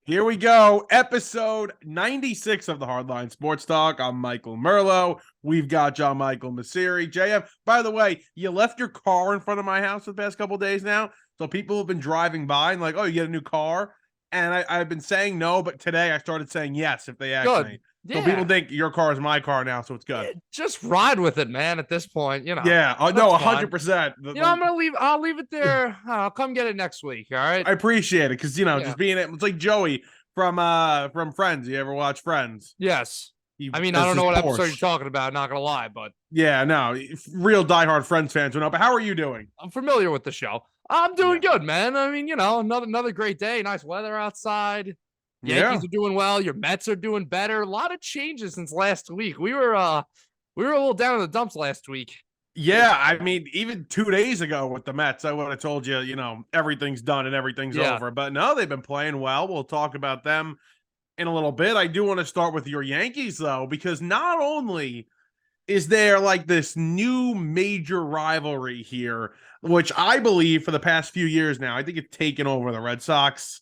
Here we go. Episode 96 of the Hardline Sports Talk. I'm Michael Merlo. We've got John Michael Masiri. JF, by the way, you left your car in front of my house for the past couple of days now. So people have been driving by and like, oh, you get a new car? And I've been saying no, but today I started saying yes if they ask Good. me. So Yeah. people think your car is my car now, so it's good. Just ride with it, man. At this point, Yeah, that's no, fine. 100%. I'm gonna leave. I'll leave it there. I'll come get it next week. All right. I appreciate it because Yeah. just being it's like Joey from Friends. You ever watch Friends? Yes. I That's don't know what Porsche. episode you're talking about. Not gonna lie, but yeah, no, real diehard Friends fans would know. But how are you doing? I'm familiar with the show. I'm doing good, man. Another great day. Nice weather outside. Yankees are doing well. Your Mets are doing better. A lot of changes since last week. We were a little down in the dumps last week. Yeah, I mean, even 2 days ago with the Mets, I would have told you, everything's done and everything's over. But no, they've been playing well. We'll talk about them in a little bit. I do want to start with your Yankees, though, because not only is there like this new major rivalry here, which I believe for the past few years now, I think it's taken over the Red Sox.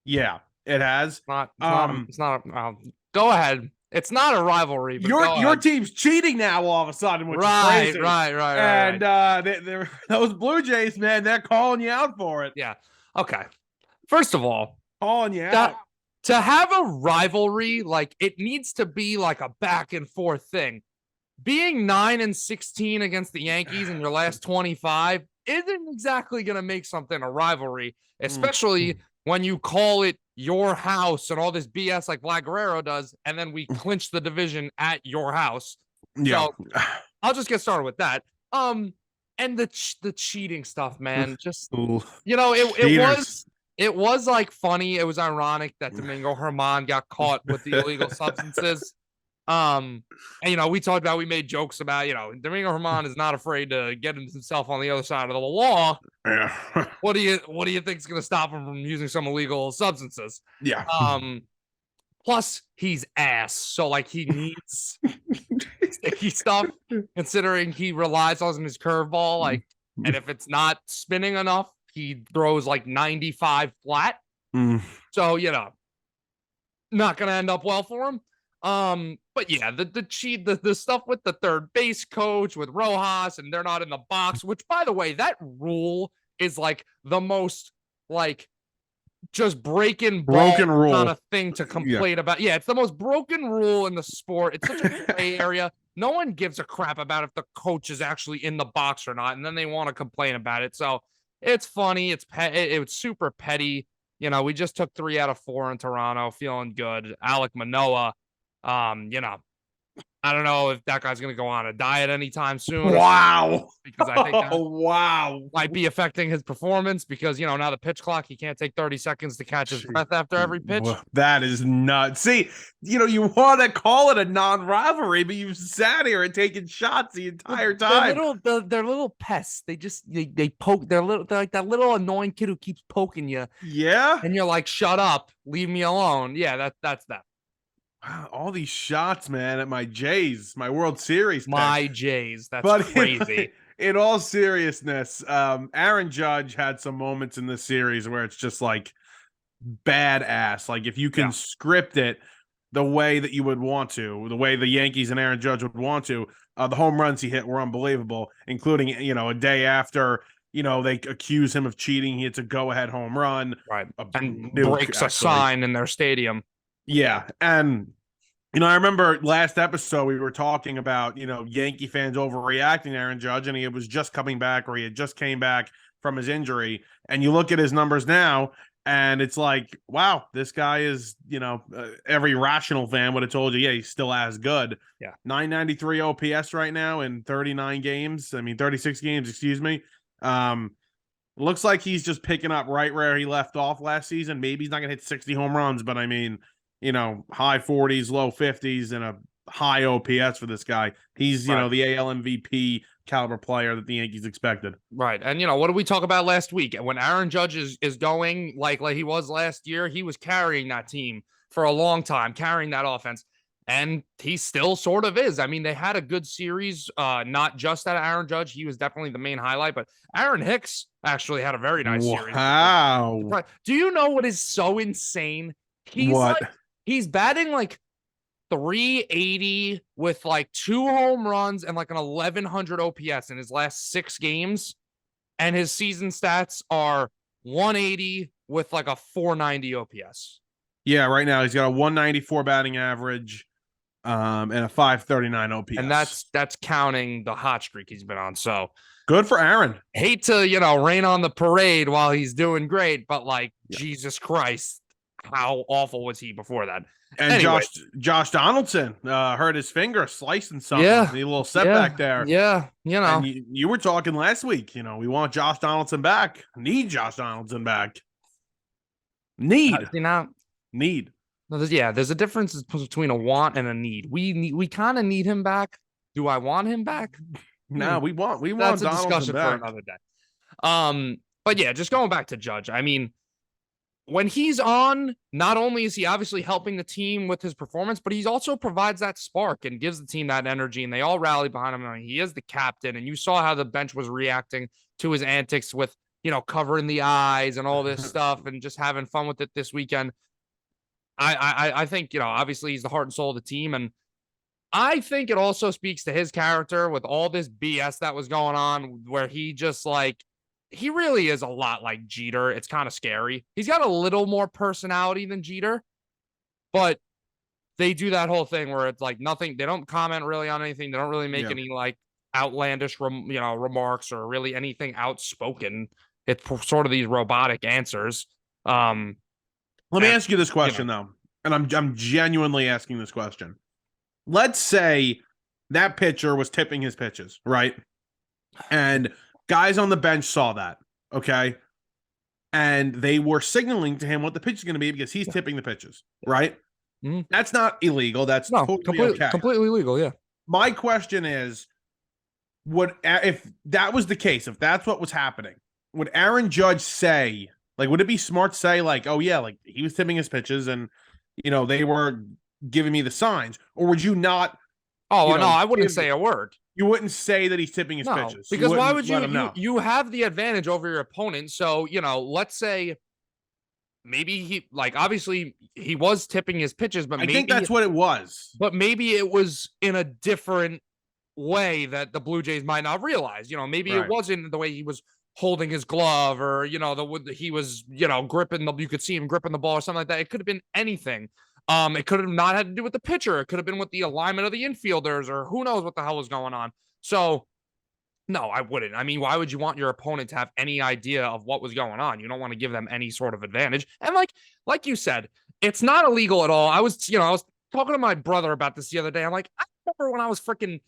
Yeah, it has. It's not. Go ahead. It's not a rivalry. But your team's cheating now all of a sudden, which is crazy. Right. And those Blue Jays, man, they're calling you out for it. Yeah. Okay. First of all, calling you out. To have a rivalry, like it needs to be like a back and forth thing. Being 9-16 against the Yankees in your last 25 isn't exactly going to make something a rivalry, especially when you call it your house and all this BS like Vlad Guerrero does, and then we clinch the division at your house. Yeah. So I'll just get started with that. And the cheating stuff, man, just it was like funny. It was ironic that Domingo Germán got caught with the illegal substances. And we talked about, we made jokes about, Domingo Germán is not afraid to get himself on the other side of the law. Yeah. What do you think is going to stop him from using some illegal substances? Yeah. Plus he's ass, so like he needs sticky stuff, considering he relies on his curveball. Like, and if it's not spinning enough, he throws like 95 flat. So not gonna end up well for him. But yeah, the stuff with the third base coach with Rojas, and they're not in the box, which by the way, that rule is like the most like just broken rule kind of thing to complain about. Yeah, it's the most broken rule in the sport. It's such a gray area. No one gives a crap about if the coach is actually in the box or not, and then they want to complain about it. So it's funny. It's super petty. We just took 3 out of 4 in Toronto, feeling good. Alek Manoah, I don't know if that guy's going to go on a diet anytime soon. Wow. Because I think that might be affecting his performance because, now the pitch clock, he can't take 30 seconds to catch his breath after every pitch. Well, that is nuts. See, you want to call it a non-rivalry, but you've sat here and taken shots the entire time. They're little pests. They poke. They're like that little annoying kid who keeps poking you. Yeah. And you're like, shut up. Leave me alone. Yeah, that's that. Wow, all these shots, man, at my Jays, my World Series. My Jays. That's crazy. In all seriousness, Aaron Judge had some moments in this series where it's just like badass. Like if you can script it the way that you would want to, the way the Yankees and Aaron Judge would want to, the home runs he hit were unbelievable, including, a day after, they accuse him of cheating. He hits a go-ahead home run. Right. And breaks a sign in their stadium. Yeah. And, I remember last episode we were talking about, Yankee fans overreacting to Aaron Judge, and he was just coming back, or he had just came back from his injury. And you look at his numbers now, and it's like, wow, this guy is, every rational fan would have told you, yeah, he's still as good. Yeah. 993 OPS right now in 36 games, excuse me. Looks like he's just picking up right where he left off last season. Maybe he's not going to hit 60 home runs, but I mean, high 40s, low 50s, and a high OPS for this guy. He's, the AL MVP caliber player that the Yankees expected. Right. And, what did we talk about last week? When Aaron Judge is going like he was last year, he was carrying that team for a long time, carrying that offense. And he still sort of is. I mean, they had a good series, not just at Aaron Judge. He was definitely the main highlight, but Aaron Hicks actually had a very nice series. Wow. Do you know what is so insane? What? He's batting like 380 with like 2 home runs and like an 1100 OPS in his last 6 games. And his season stats are 180 with like a 490 OPS. Yeah, right now he's got a 194 batting average, and a 539 OPS. And that's counting the hot streak he's been on. So good for Aaron. Hate to, rain on the parade while he's doing great, but like, Jesus Christ, how awful was he before that? And anyway. Josh Donaldson hurt his finger slicing something. Yeah, a little setback there. Yeah, And you were talking last week. We want Josh Donaldson back. Need Josh Donaldson back. Need. Need. No, there's a difference between a want and a need. We kind of need him back. Do I want him back? No, we want That's a Donaldson discussion back. for another day. But yeah, just going back to Judge. I mean, when he's on, not only is he obviously helping the team with his performance, but he also provides that spark and gives the team that energy, and they all rally behind him. I mean, he is the captain, and you saw how the bench was reacting to his antics with, covering the eyes and all this stuff and just having fun with it this weekend. I think, obviously he's the heart and soul of the team, and I think it also speaks to his character with all this BS that was going on where he just like, he really is a lot like Jeter. It's kind of scary. He's got a little more personality than Jeter, but they do that whole thing where it's like nothing. They don't comment really on anything. They don't really make any like outlandish, remarks or really anything outspoken. It's sort of these robotic answers. Let me ask you this question though, and I'm genuinely asking this question. Let's say that pitcher was tipping his pitches, right? And guys on the bench saw that, okay? And they were signaling to him what the pitch is going to be because he's tipping the pitches, right? Mm-hmm. That's not illegal. That's totally okay. Completely legal, yeah. My question is, if that was the case, if that's what was happening, would Aaron Judge say, like, would it be smart to say, like, oh, yeah, like, he was tipping his pitches and, they were giving me the signs? Or would you not? Oh, no, I wouldn't say a word. You wouldn't say that he's tipping his pitches. Because why would you? You have the advantage over your opponent. So, let's say maybe he, like, obviously he was tipping his pitches, but I think that's what it was. But maybe it was in a different way that the Blue Jays might not realize. Maybe it wasn't the way he was holding his glove or, he was, gripping you could see him gripping the ball or something like that. It could have been anything. It could have not had to do with the pitcher. It could have been with the alignment of the infielders or who knows what the hell was going on. So, no, I wouldn't. I mean, why would you want your opponent to have any idea of what was going on? You don't want to give them any sort of advantage. And like you said, it's not illegal at all. I was talking to my brother about this the other day. I'm like, I remember when I was freaking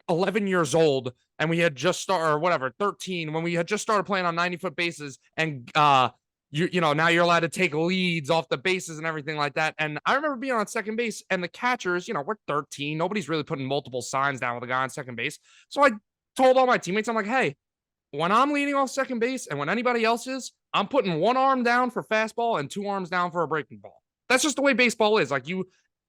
11 years old and we had just started, or whatever, 13, when we had just started playing on 90-foot bases and, now you're allowed to take leads off the bases and everything like that. And I remember being on second base and the catchers, we're 13. Nobody's really putting multiple signs down with a guy on second base. So I told all my teammates, I'm like, hey, when I'm leading off second base and when anybody else is, I'm putting one arm down for fastball and 2 arms down for a breaking ball. That's just the way baseball is. Like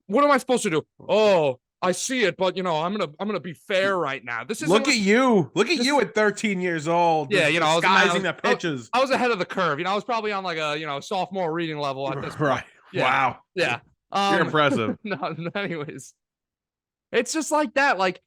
what am I supposed to do? Oh, I see it, but I'm gonna be fair right now. This is look at you at 13 years old. Yeah, disguising the pitches. I was ahead of the curve. I was probably on like a sophomore reading level at this point. Right. Yeah. Wow. Yeah. You're impressive. No, anyways, it's just like that. Like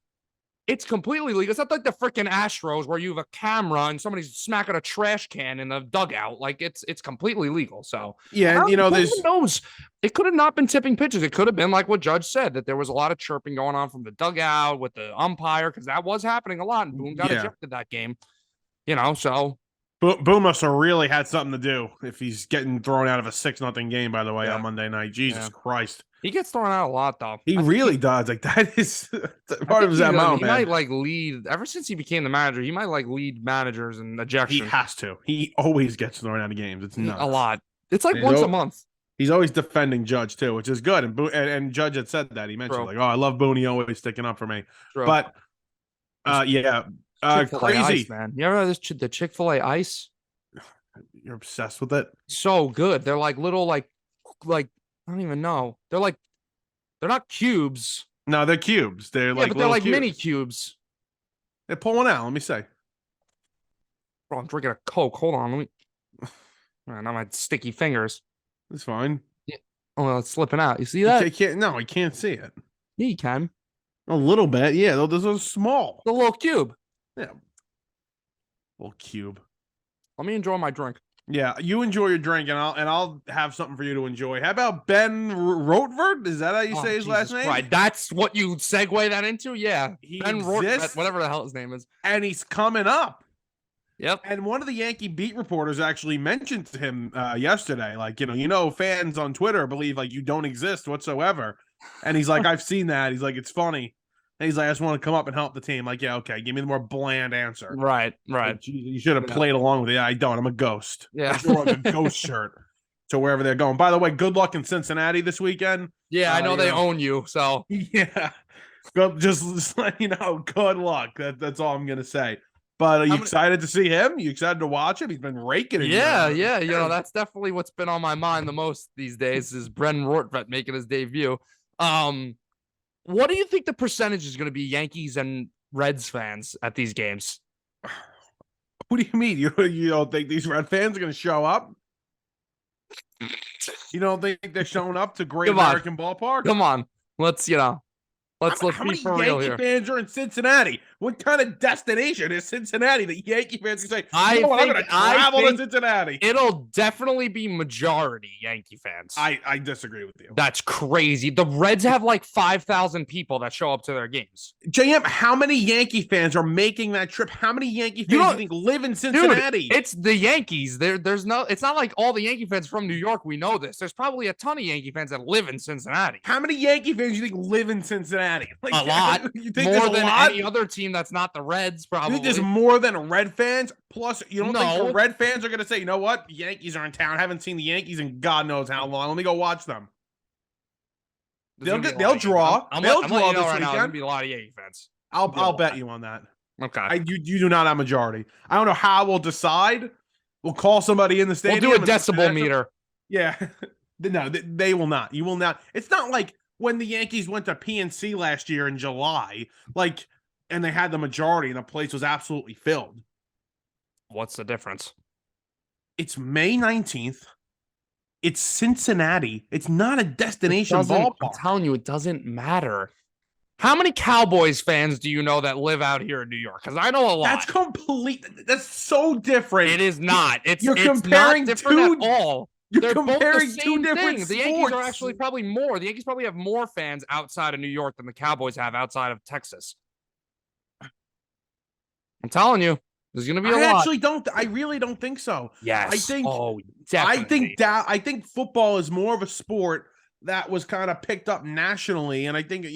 it's completely legal. It's not like the freaking Astros where you have a camera and somebody's smacking a trash can in the dugout. Like it's completely legal. So yeah, and there's who knows. It could have not been tipping pitches. It could have been like what Judge said, that there was a lot of chirping going on from the dugout with the umpire, because that was happening a lot. And Boone got ejected that game. So Boone must have really had something to do if he's getting thrown out of a 6-0 game, by the way, on Monday night. Jesus Christ. He gets thrown out a lot, though. He really does. Like, that is part of his MO, man. He might, lead, ever since he became the manager, he might, lead managers and ejections. He has to. He always gets thrown out of games. It's nuts. A lot. It's like once a month. He's always defending Judge, too, which is good. And Judge had said that. He mentioned, like, oh, I love Boone. He always sticking up for me. True. But, crazy. Ice, man. You ever know the Chick-fil-A ice? You're obsessed with it? So good. They're like little, like I don't even know. They're not cubes. No, they're cubes. They're like, but they're like cubes. mini cubes. They pull one out. Let me see. Bro, I'm drinking a Coke. Hold on. Let me. Now my sticky fingers. It's fine. Yeah. Oh, it's slipping out. You see that? I can't. No, I can't see it. Yeah, you can. A little bit. Yeah, though this is small. The little cube. Yeah. Little cube. Let me enjoy my drink. Yeah, you enjoy your drink, and I'll have something for you to enjoy. How about Ben Rotvert? Is that how you say his last name? Right, that's what you segue that into. Yeah, He Ben exists, whatever the hell his name is, and he's coming up. Yep. And one of the Yankee beat reporters actually mentioned to him yesterday, like, fans on Twitter believe like you don't exist whatsoever, and he's like, I've seen that. He's like, it's funny. And he's like, I just want to come up and help the team. Like, yeah, okay, give me the more bland answer. Right. Like, you should have played along with it. Yeah, I don't. I'm a ghost. Yeah. I should wear a ghost shirt to wherever they're going. By the way, good luck in Cincinnati this weekend. Yeah, I know they own you, so yeah. Just let you know, good luck. That's all I'm gonna say. But are you excited to see him? You excited to watch him? He's been raking it. Yeah. That's definitely what's been on my mind the most these days is Brendan Rortvedt making his debut. What do you think the percentage is going to be Yankees and Reds fans at these games? What do you mean? You don't think these Red fans are going to show up? You don't think they're showing up to Great American Ballpark? Come on. Let's be for real here. How many Yankee fans are in Cincinnati? What kind of destination is Cincinnati that Yankee fans can say, I'm going to travel to Cincinnati? It'll definitely be majority Yankee fans. I disagree with you. That's crazy. The Reds have like 5,000 people that show up to their games. JM, how many Yankee fans are making that trip? How many Yankee fans do you think live in Cincinnati? Dude, it's the Yankees. It's not like all the Yankee fans from New York. We know this. There's probably a ton of Yankee fans that live in Cincinnati. How many Yankee fans do you think live in Cincinnati? Like, a lot. You think more than any other team that's not the Reds, probably. You think there's more than Red fans? Plus, you don't think the Red fans are going to say, you know what? The Yankees are in town. I haven't seen the Yankees in God knows how long. Let me go watch them. They'll draw. They'll draw this weekend. There's going to be a lot of Yankee fans. I'll bet you on that. Okay. You do not have majority. I don't know how we'll decide. We'll call somebody in the stadium. We'll do a decibel meter. Yeah. No, they will not. You will not. It's not like when the Yankees went to PNC last year in July, and they had the majority and the place was absolutely filled. What's the difference? It's May 19th. It's Cincinnati. It's not a destination ballpark. I'm telling you, it doesn't matter. How many Cowboys fans do you know that live out here in New York? Because I know a lot. That's so different. It is not. You're comparing not different at all. They're comparing two different sports. The Yankees are actually probably more. The Yankees probably have more fans outside of New York than the Cowboys have outside of Texas. I'm telling you, there's going to be a lot. I really don't think so. Yes. Definitely. I think football is more of a sport that was kind of picked up nationally, and I think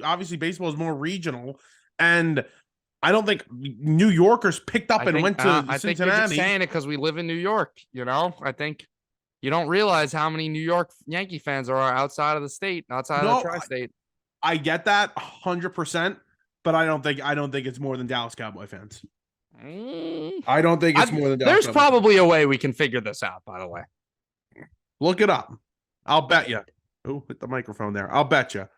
obviously baseball is more regional, and I don't think New Yorkers picked up and went to Cincinnati. I think you're just saying it because we live in New York. I think. You don't realize how many New York Yankee fans are outside of the state, outside of the tri-state. I get that 100%, but I don't think it's more than Dallas Cowboy fans. I don't think it's more than Dallas. There's probably a way we can figure this out, by the way. Look it up. I'll bet you. Oh, hit the microphone there. I'll bet you.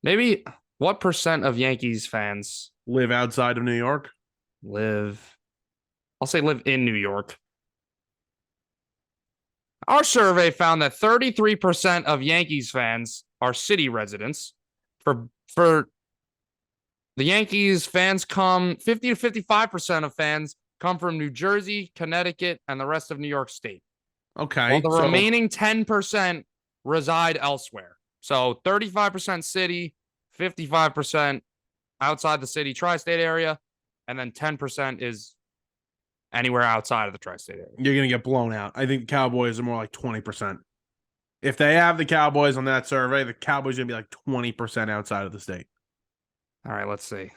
Maybe what percent of Yankees fans live outside of New York? I'll say live in New York. Our survey found that 33% of Yankees fans are city residents. For the Yankees, 50 to 55% of fans come from New Jersey, Connecticut, and the rest of New York State. Okay. While the remaining 10% reside elsewhere. So 35% city, 55% outside the city tri-state area, and then 10% is anywhere outside of the tri-state area. You're going to get blown out. I think the Cowboys are more like 20%. If they have the Cowboys on that survey, the Cowboys are going to be like 20% outside of the state. All right, let's see.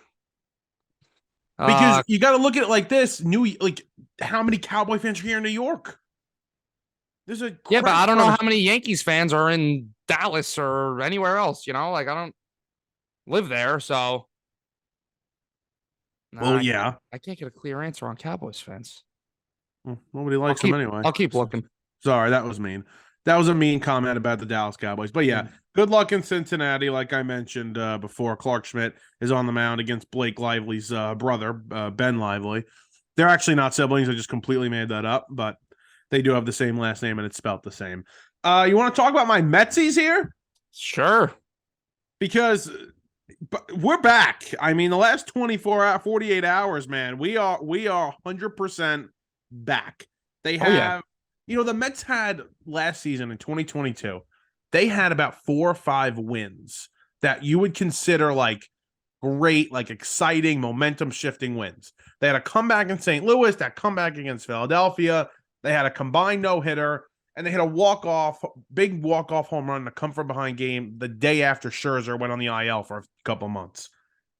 Because you got to look at it like this. How many Cowboy fans are here in New York? But I don't know how many Yankees fans are in Dallas or anywhere else, I don't live there, so. I can't get a clear answer on Cowboys fans. Well, nobody likes them anyway. I'll keep looking. Sorry, that was mean. That was a mean comment about the Dallas Cowboys. But yeah, good luck in Cincinnati. Like I mentioned before, Clark Schmidt is on the mound against Blake Lively's brother, Ben Lively. They're actually not siblings. I just completely made that up, but they do have the same last name and it's spelled the same. You want to talk about my Metsies here? Sure. Because we're back. I mean, the last 24 hours, 48 hours, man, we are 100% back. They have, the Mets had last season in 2022, they had about 4 or 5 wins that you would consider like great, like exciting, momentum shifting wins. They had a comeback in St. Louis, that comeback against Philadelphia. They had a combined no-hitter, and they had a big walk-off home run in a come-from-behind game the day after Scherzer went on the IL for a couple months.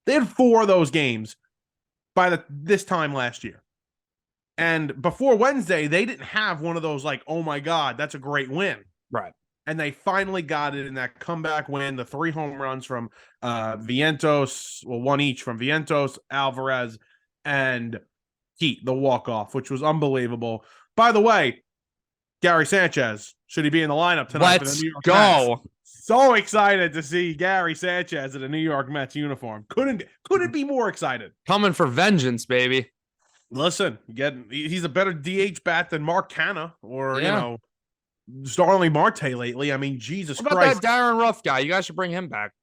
They had 4 of those games by this time last year. And before Wednesday, they didn't have one of those like, oh my God, that's a great win. Right. And they finally got it in that comeback win, the 3 home runs from Vientos, well, 1 each from Vientos, Alvarez, and Heat, the walk-off, which was unbelievable. By the way, Gary Sanchez, should he be in the lineup tonight for the New York Mets? So excited to see Gary Sanchez in a New York Mets uniform. Couldn't be more excited. Coming for vengeance, baby. Listen, he's a better DH bat than Mark Canha or, Starling Marte lately. I mean, Jesus What about Christ. that Darren Ruff guy? You guys should bring him back.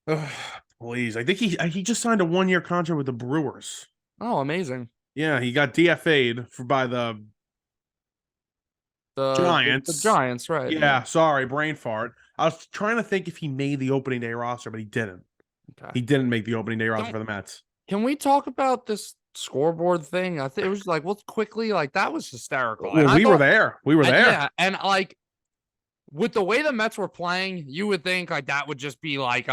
Please. I think he just signed a 1-year contract with the Brewers. Oh, amazing. Yeah, he got DFA'd by the Giants. The Giants, right. Yeah, sorry, brain fart. I was trying to think if he made the opening day roster, but he didn't. Okay. He didn't make the opening day roster for the Mets. Can we talk about this scoreboard thing? I think it was like, let's quickly, like, that was hysterical. Well, we were there. Yeah, and like, with the way the Mets were playing, you would think like that would just be like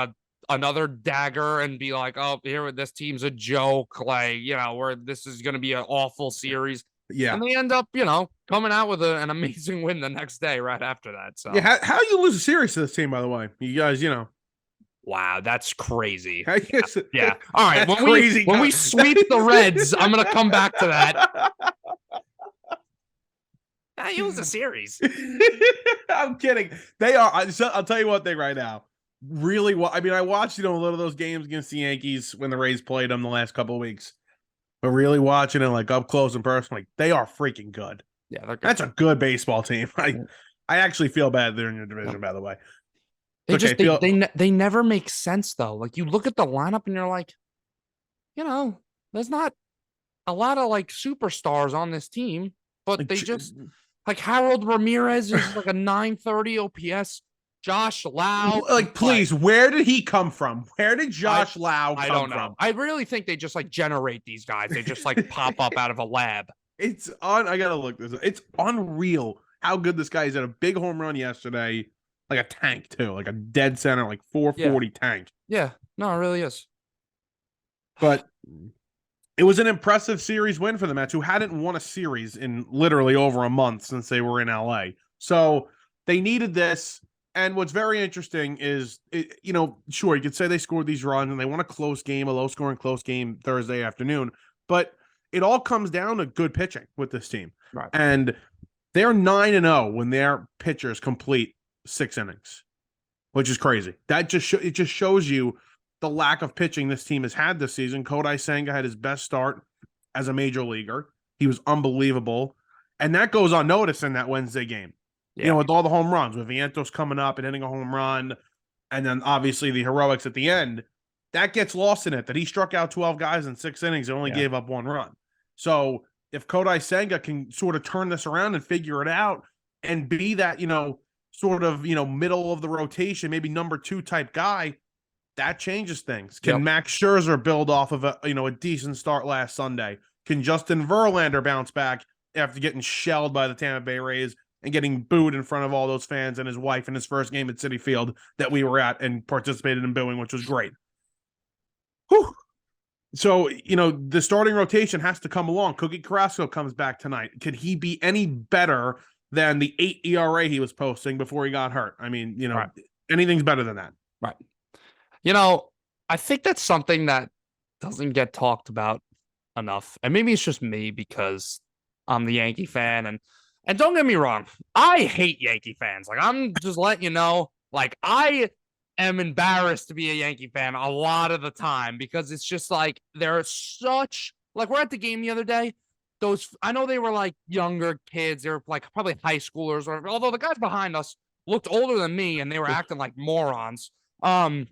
another dagger and be like, oh, here, this team's a joke, like, where this is going to be an awful series. Yeah. And they end up, coming out with an amazing win the next day right after that. So yeah, how you lose a series to this team, by the way? You guys, Wow, that's crazy. Yeah. All right. When we sweep the Reds, I'm gonna come back to that. You lose a series. I'm kidding. They are. I'll tell you one thing right now. Really, I watched a little of those games against the Yankees when the Rays played them the last couple of weeks. But really watching it like up close and personal, like they are freaking good. Yeah, they're good. That's a good baseball team. I actually feel bad they're in your division, by the way. They never make sense though. Like you look at the lineup and you're like, there's not a lot of like superstars on this team, but they just like Harold Ramirez is like a 930 OPS. Josh Lau. Like, please, where did he come from? Where did Josh Lau come from? I don't know. I really think they just like generate these guys. They just like pop up out of a lab. I gotta look this up. It's unreal how good this guy is. At a big home run yesterday, like a tank too, like a dead center, like 440 tank. Yeah, no, it really is. But it was an impressive series win for the Mets, who hadn't won a series in literally over a month since they were in LA. So they needed this. And what's very interesting is, sure, you could say they scored these runs and they won a close game, a low-scoring close game Thursday afternoon, but it all comes down to good pitching with this team. Right. And they're 9-0 when their pitchers complete 6 innings, which is crazy. It just shows you the lack of pitching this team has had this season. Kodai Senga had his best start as a major leaguer. He was unbelievable. And that goes unnoticed in that Wednesday game. Yeah. With all the home runs, with Vientos coming up and hitting a home run, and then obviously the heroics at the end, that gets lost in it, that he struck out 12 guys in 6 innings and only gave up 1 run. So if Kodai Senga can sort of turn this around and figure it out and be that, sort of, middle of the rotation, maybe number 2 type guy, that changes things. Can Max Scherzer build off of a decent start last Sunday? Can Justin Verlander bounce back after getting shelled by the Tampa Bay Rays and getting booed in front of all those fans and his wife in his first game at Citi Field that we were at and participated in booing, which was great. Whew. So, the starting rotation has to come along. Cookie Carrasco comes back tonight. Could he be any better than the 8 ERA he was posting before he got hurt? I mean, right. Anything's better than that. Right. I think that's something that doesn't get talked about enough. And maybe it's just me because I'm the Yankee fan. And don't get me wrong, I hate Yankee fans. Like, I'm just letting you know, like, I am embarrassed to be a Yankee fan a lot of the time because it's just like, they're such, like, we're at the game the other day. I know they were like younger kids. They were like probably high schoolers, or although the guys behind us looked older than me and they were acting like morons. Wearing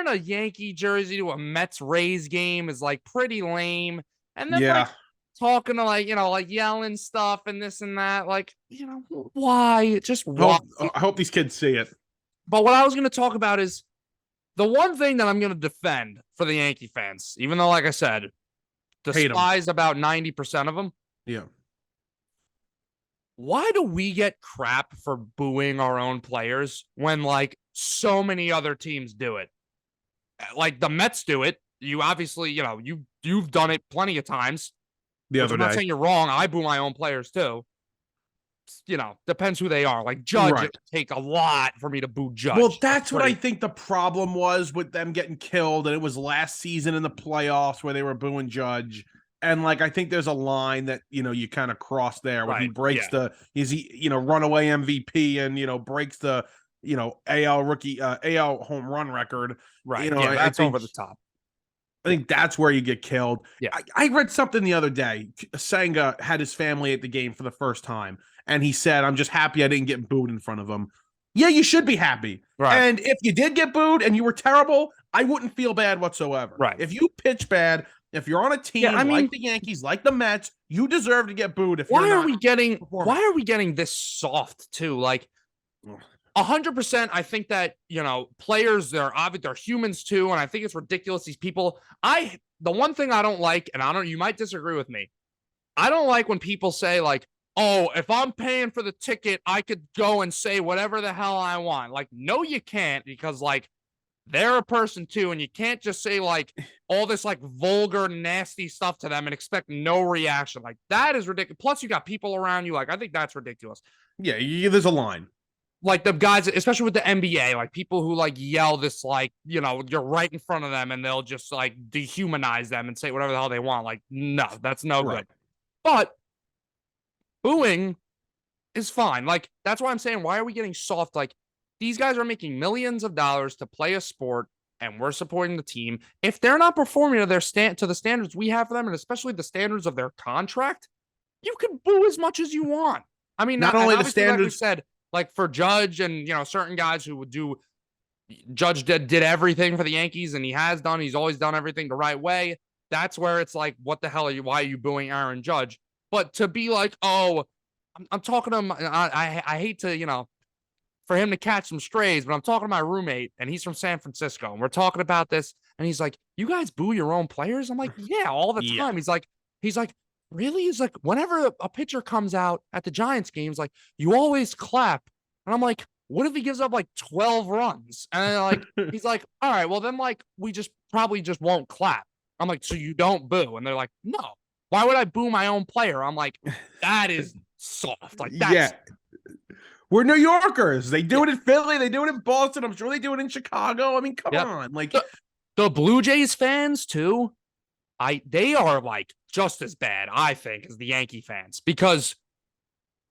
a Yankee jersey to a Mets Rays game is like pretty lame. And then like talking to like yelling stuff and this and that, like, why? Just why? I hope these kids see it. But what I was going to talk about is the one thing that I'm going to defend for the Yankee fans, even though, like I said, despise about 90% of them. Yeah. Why do we get crap for booing our own players when like so many other teams do it? Like the Mets do it. You obviously, you've done it plenty of times. I'm not saying you're wrong. I boo my own players too. Depends who they are. Like Judge, it would take a lot for me to boo Judge. Well, that's what I think the problem was with them getting killed, and it was last season in the playoffs where they were booing Judge. And like I think there's a line that you kind of cross there when he breaks runaway MVP and breaks the AL rookie AL home run record. Right. That's over the top. I think that's where you get killed. Yeah. I read something the other day. Senga had his family at the game for the first time, and he said, "I'm just happy I didn't get booed in front of him." Yeah, you should be happy. Right. And if you did get booed and you were terrible, I wouldn't feel bad whatsoever. Right. If you pitch bad, if you're on a team like the Yankees, like the Mets, you deserve to get booed. Why are we getting this soft too? Like 100%. I think that, players, they're humans too. And I think it's ridiculous. These people, the one thing I don't like, and you might disagree with me. I don't like when people say like, oh, if I'm paying for the ticket, I could go and say whatever the hell I want. Like, no, you can't, because like they're a person too. And you can't just say like all this like vulgar, nasty stuff to them and expect no reaction. Like that is ridiculous. Plus you got people around you. Like, I think that's ridiculous. Yeah, there's a line. Like the guys, especially with the NBA, like people who like yell this, like, you're right in front of them and they'll just like dehumanize them and say whatever the hell they want. Like, no, that's no good. But booing is fine. Like, that's why I'm saying, why are we getting soft? Like, these guys are making millions of dollars to play a sport and we're supporting the team. If they're not performing to the standards we have for them, and especially the standards of their contract, you can boo as much as you want. I mean, not only the standards, like we said, like for Judge and, certain guys who would do, Judge did everything for the Yankees and he's always done everything the right way. That's where it's like, what the hell why are you booing Aaron Judge? But to be like, oh, I'm talking to him. I hate to, for him to catch some strays, but I'm talking to my roommate and he's from San Francisco and we're talking about this. And he's like, you guys boo your own players? I'm like, yeah, all the time. He's like, really? He's like, whenever a pitcher comes out at the Giants games, like, you always clap. And I'm like, what if he gives up like 12 runs? And like, he's like, all right, well then like, we probably just won't clap. I'm like, so you don't boo? And they're like, no. Why would I boo my own player? I'm like, that is soft. Like, that's we're New Yorkers. They do it in Philly. They do it in Boston. I'm sure they do it in Chicago. I mean, come on. Like the Blue Jays fans too. They are like just as bad, I think, as the Yankee fans, because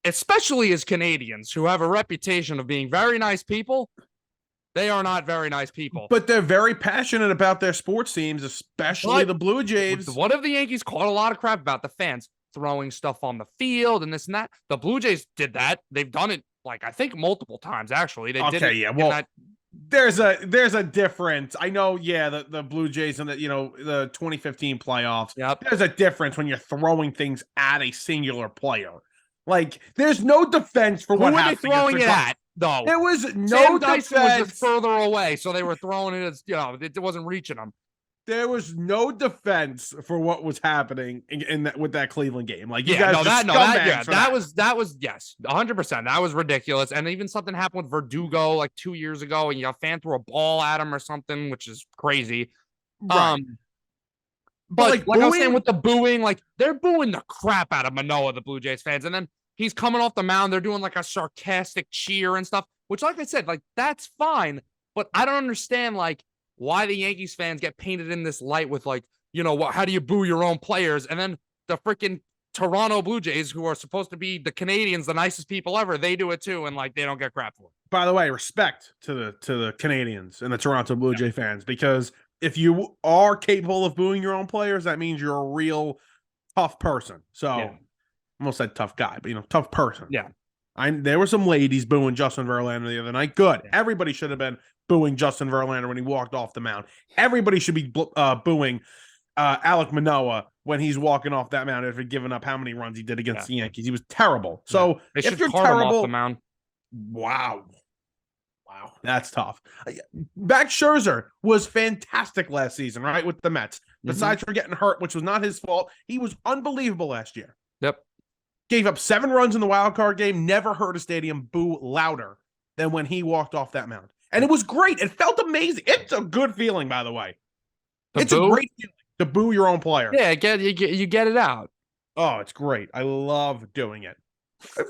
especially as Canadians who have a reputation of being very nice people, they are not very nice people. But they're very passionate about their sports teams, especially the Blue Jays. What if the Yankees caught a lot of crap about the fans throwing stuff on the field and this and that? The Blue Jays did that. They've done it, like, I think multiple times, actually. They did it. Yeah, well, there's a difference. I know, the Blue Jays and the 2015 playoffs. Yep. There's a difference when you're throwing things at a singular player. Like, there's no defense for what happened. Who were they throwing it at, though? There was no Sam defense. Dyson was just further away, so they were throwing it as, it wasn't reaching them. There was no defense for what was happening with that Cleveland game. Like, that was yes, 100%. That was ridiculous. And even something happened with Verdugo like 2 years ago, and a fan threw a ball at him or something, which is crazy. Right. But like I was saying with the booing, like they're booing the crap out of Manoah, the Blue Jays fans, and then he's coming off the mound. They're doing like a sarcastic cheer and stuff, which, like I said, like that's fine. But I don't understand like why the Yankees fans get painted in this light with like, how do you boo your own players? And then the freaking Toronto Blue Jays, who are supposed to be the Canadians, the nicest people ever, they do it too, and like they don't get crap for it. By the way, respect to the Canadians and the Toronto Blue Jay fans, because if you are capable of booing your own players, that means you're a real tough person. So, almost said tough guy, but tough person. Yeah. There were some ladies booing Justin Verlander the other night. Good. Yeah. Everybody should have been booing Justin Verlander when he walked off the mound. Everybody should be booing Alek Manoah when he's walking off that mound after giving up how many runs he did against the Yankees. He was terrible. So if you're terrible, off the mound. Wow, that's tough. Max Scherzer was fantastic last season, right, with the Mets. Besides for getting hurt, which was not his fault, he was unbelievable last year. Yep. Gave up 7 runs in the wild card game. Never heard a stadium boo louder than when he walked off that mound. And it was great. It felt amazing. It's a good feeling, by the way. It's a great feeling to boo your own player. Yeah, you get it out. Oh, it's great. I love doing it.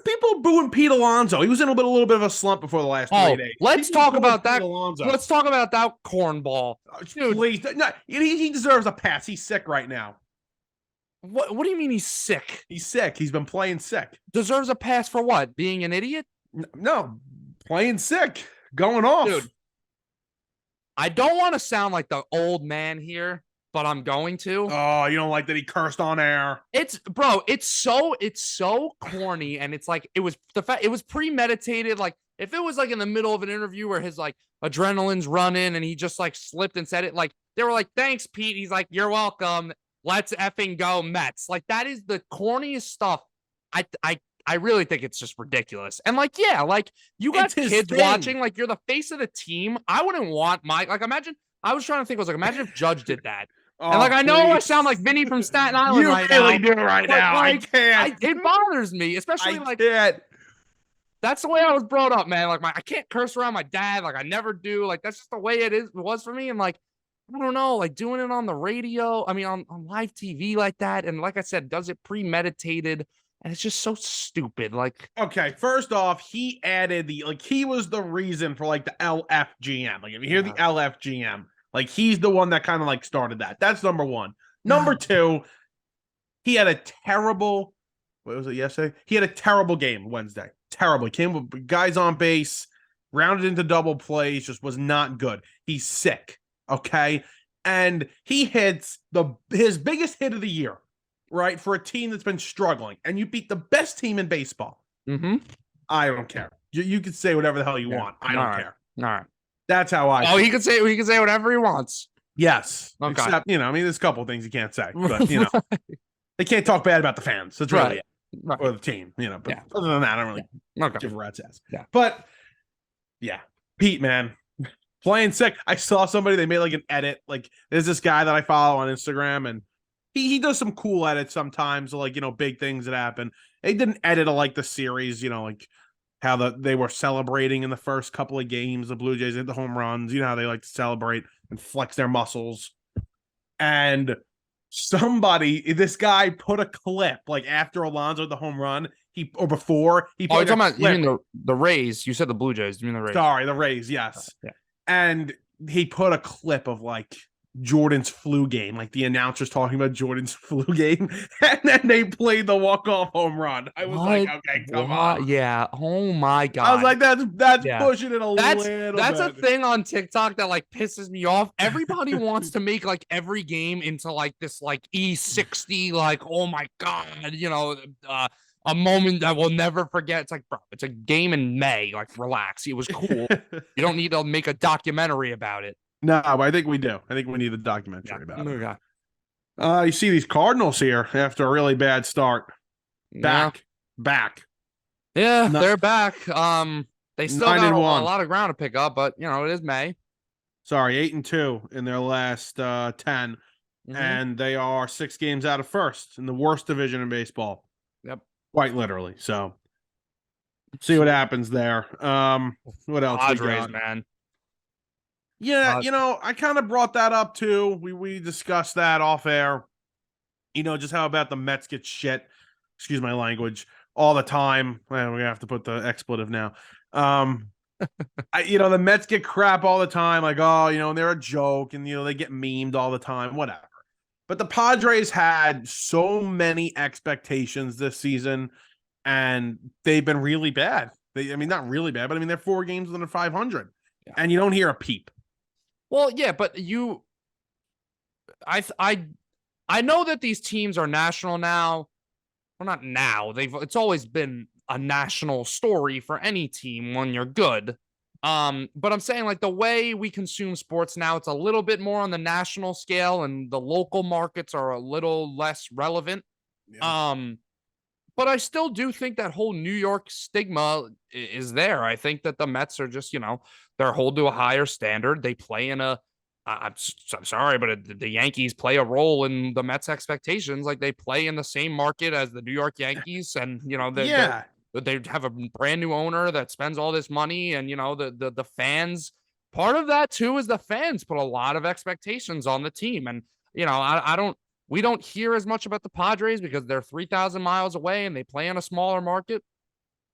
People booing Pete Alonso. He was in a little bit of a slump before the last 3 days. Let's talk about that. Let's talk about that cornball. Dude, please. No, he deserves a pass. He's sick right now. What do you mean he's sick? He's sick. He's been playing sick. Deserves a pass for what? Being an idiot? No, playing sick. Going off. Dude, I don't want to sound like the old man here, but I'm going to. Oh, you don't like that he cursed on air? It's so corny, and it's like it was premeditated. Like if it was like in the middle of an interview where his like adrenaline's running and he just like slipped and said it, like they were like, "Thanks, Pete." He's like, "You're welcome. Let's effing go Mets." Like that is the corniest stuff. I really think it's just ridiculous. And like, yeah, like you got kids watching, like you're the face of the team. I wouldn't want imagine. I was trying to think, imagine if Judge did that. Oh, and like, I know I sound like Vinny from Staten Island right now. You really do right now. Like, I can't. It bothers me, especially that's the way I was brought up, man. Like I can't curse around my dad. Like I never do. Like that's just the way it was for me. And like, I don't know, like doing it on the radio. I mean, on live TV like that. And like I said, does it premeditated. And it's just so stupid. Like, okay, first off, he added he was the reason for like the LFGM. Like if you hear the LFGM, like he's the one that kind of like started that. That's number one. Number two, he had a terrible, what was it yesterday? He had a terrible game Wednesday. Terrible. He came with guys on base, rounded into double plays, just was not good. He's sick. Okay. And he hits his biggest hit of the year, right? For a team that's been struggling. And you beat the best team in baseball. I don't care. You can say whatever the hell you want. I don't care. All right. That's how I. Oh, he can say whatever he wants. Yes. Okay. Except, I mean, there's a couple of things he can't say, but they can't talk bad about the fans. That's really it. Right. Or the team, But other than that, I don't really give a rat's ass. Yeah. But yeah, Pete, man, playing sick. I saw somebody, they made like an edit. Like there's this guy that I follow on Instagram, and he does some cool edits sometimes, like big things that happen. They did an edit of like the series, like how they were celebrating in the first couple of games. The Blue Jays hit the home runs. You know how they like to celebrate and flex their muscles. And this guy put a clip like after Alonso the home run. Before he. You're talking about you mean the Rays? You said the Blue Jays. You mean the Rays? Sorry, the Rays. Yes. Yeah. And he put a clip of like Jordan's flu game, like the announcers talking about Jordan's flu game, and then they played the walk-off home run. I was like, okay, come on. Yeah. Oh my God. I was like, that's pushing it a little That's bit. a thing on TikTok that like pisses me off. Everybody wants to make like every game into like this like E60, like, oh my God, a moment that we'll never forget. It's like, bro, it's a game in May. Like, relax. It was cool. You don't need to make a documentary about it. No, but I think we do. I think we need a documentary about it. You see these Cardinals here after a really bad start. Back. Yeah, they're back. They still got a lot of ground to pick up, but it is May. Sorry, 8-2 in their last 10, and they are 6 games out of first in the worst division in baseball. Yep, quite literally. So, see what happens there. What else? Padres, man. Yeah, I kind of brought that up too. We discussed that off air. Just how about the Mets get shit, excuse my language, all the time. Well, we have to put the expletive now. The Mets get crap all the time. Like, and they're a joke, and they get memed all the time, whatever. But the Padres had so many expectations this season, and they've been really bad. Not really bad, but they're 4 games under 500, and you don't hear a peep. Well, yeah, but I know that these teams are national now. Well, not now. It's always been a national story for any team when you're good. But I'm saying like the way we consume sports now, it's a little bit more on the national scale and the local markets are a little less relevant. Yeah. But I still do think that whole New York stigma is there. I think that the Mets are just, they're held to a higher standard. They play in I'm sorry, but the Yankees play a role in the Mets' expectations. Like they play in the same market as the New York Yankees, and Yeah. they have a brand new owner that spends all this money, and the fans. Part of that too is the fans put a lot of expectations on the team, and I don't. We don't hear as much about the Padres because they're 3,000 miles away and they play in a smaller market.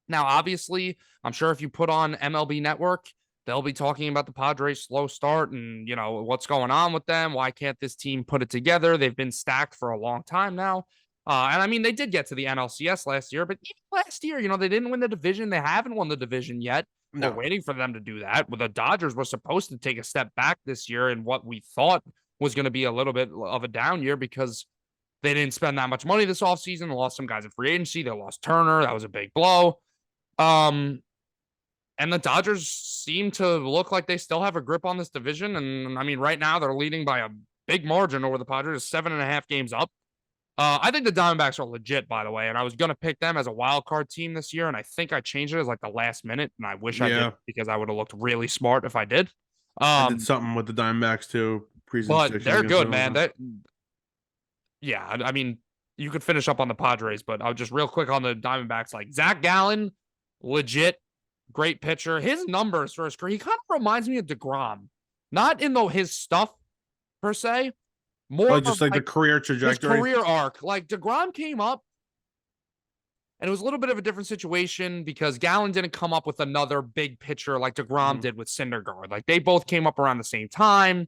Now, obviously, I'm sure if you put on MLB Network, they'll be talking about the Padres' slow start and, what's going on with them. Why can't this team put it together? They've been stacked for a long time now. And I mean, they did get to the NLCS last year, but even last year, they didn't win the division. They haven't won the division yet. No. We're waiting for them to do that. Well, the Dodgers were supposed to take a step back this year in what we thought was going to be a little bit of a down year because they didn't spend that much money this offseason. They lost some guys in free agency. They lost Turner. That was a big blow. And the Dodgers seem to look like they still have a grip on this division. And I mean, right now they're leading by a big margin over the Padres, 7.5 games up. I think the Diamondbacks are legit, by the way, and I was going to pick them as a wild card team this year, and I think I changed it as like the last minute, and I wish I did because I would have looked really smart if I did. I did something with the Diamondbacks too. But they're good, man. Yeah, I mean, you could finish up on the Padres, but I'll just real quick on the Diamondbacks. Like Zach Gallen, legit, great pitcher. His numbers for his career, he kind of reminds me of DeGrom, not in his stuff per se. More just like the career trajectory, his career arc. Like DeGrom came up, and it was a little bit of a different situation because Gallen didn't come up with another big pitcher like DeGrom did with Syndergaard. Like they both came up around the same time.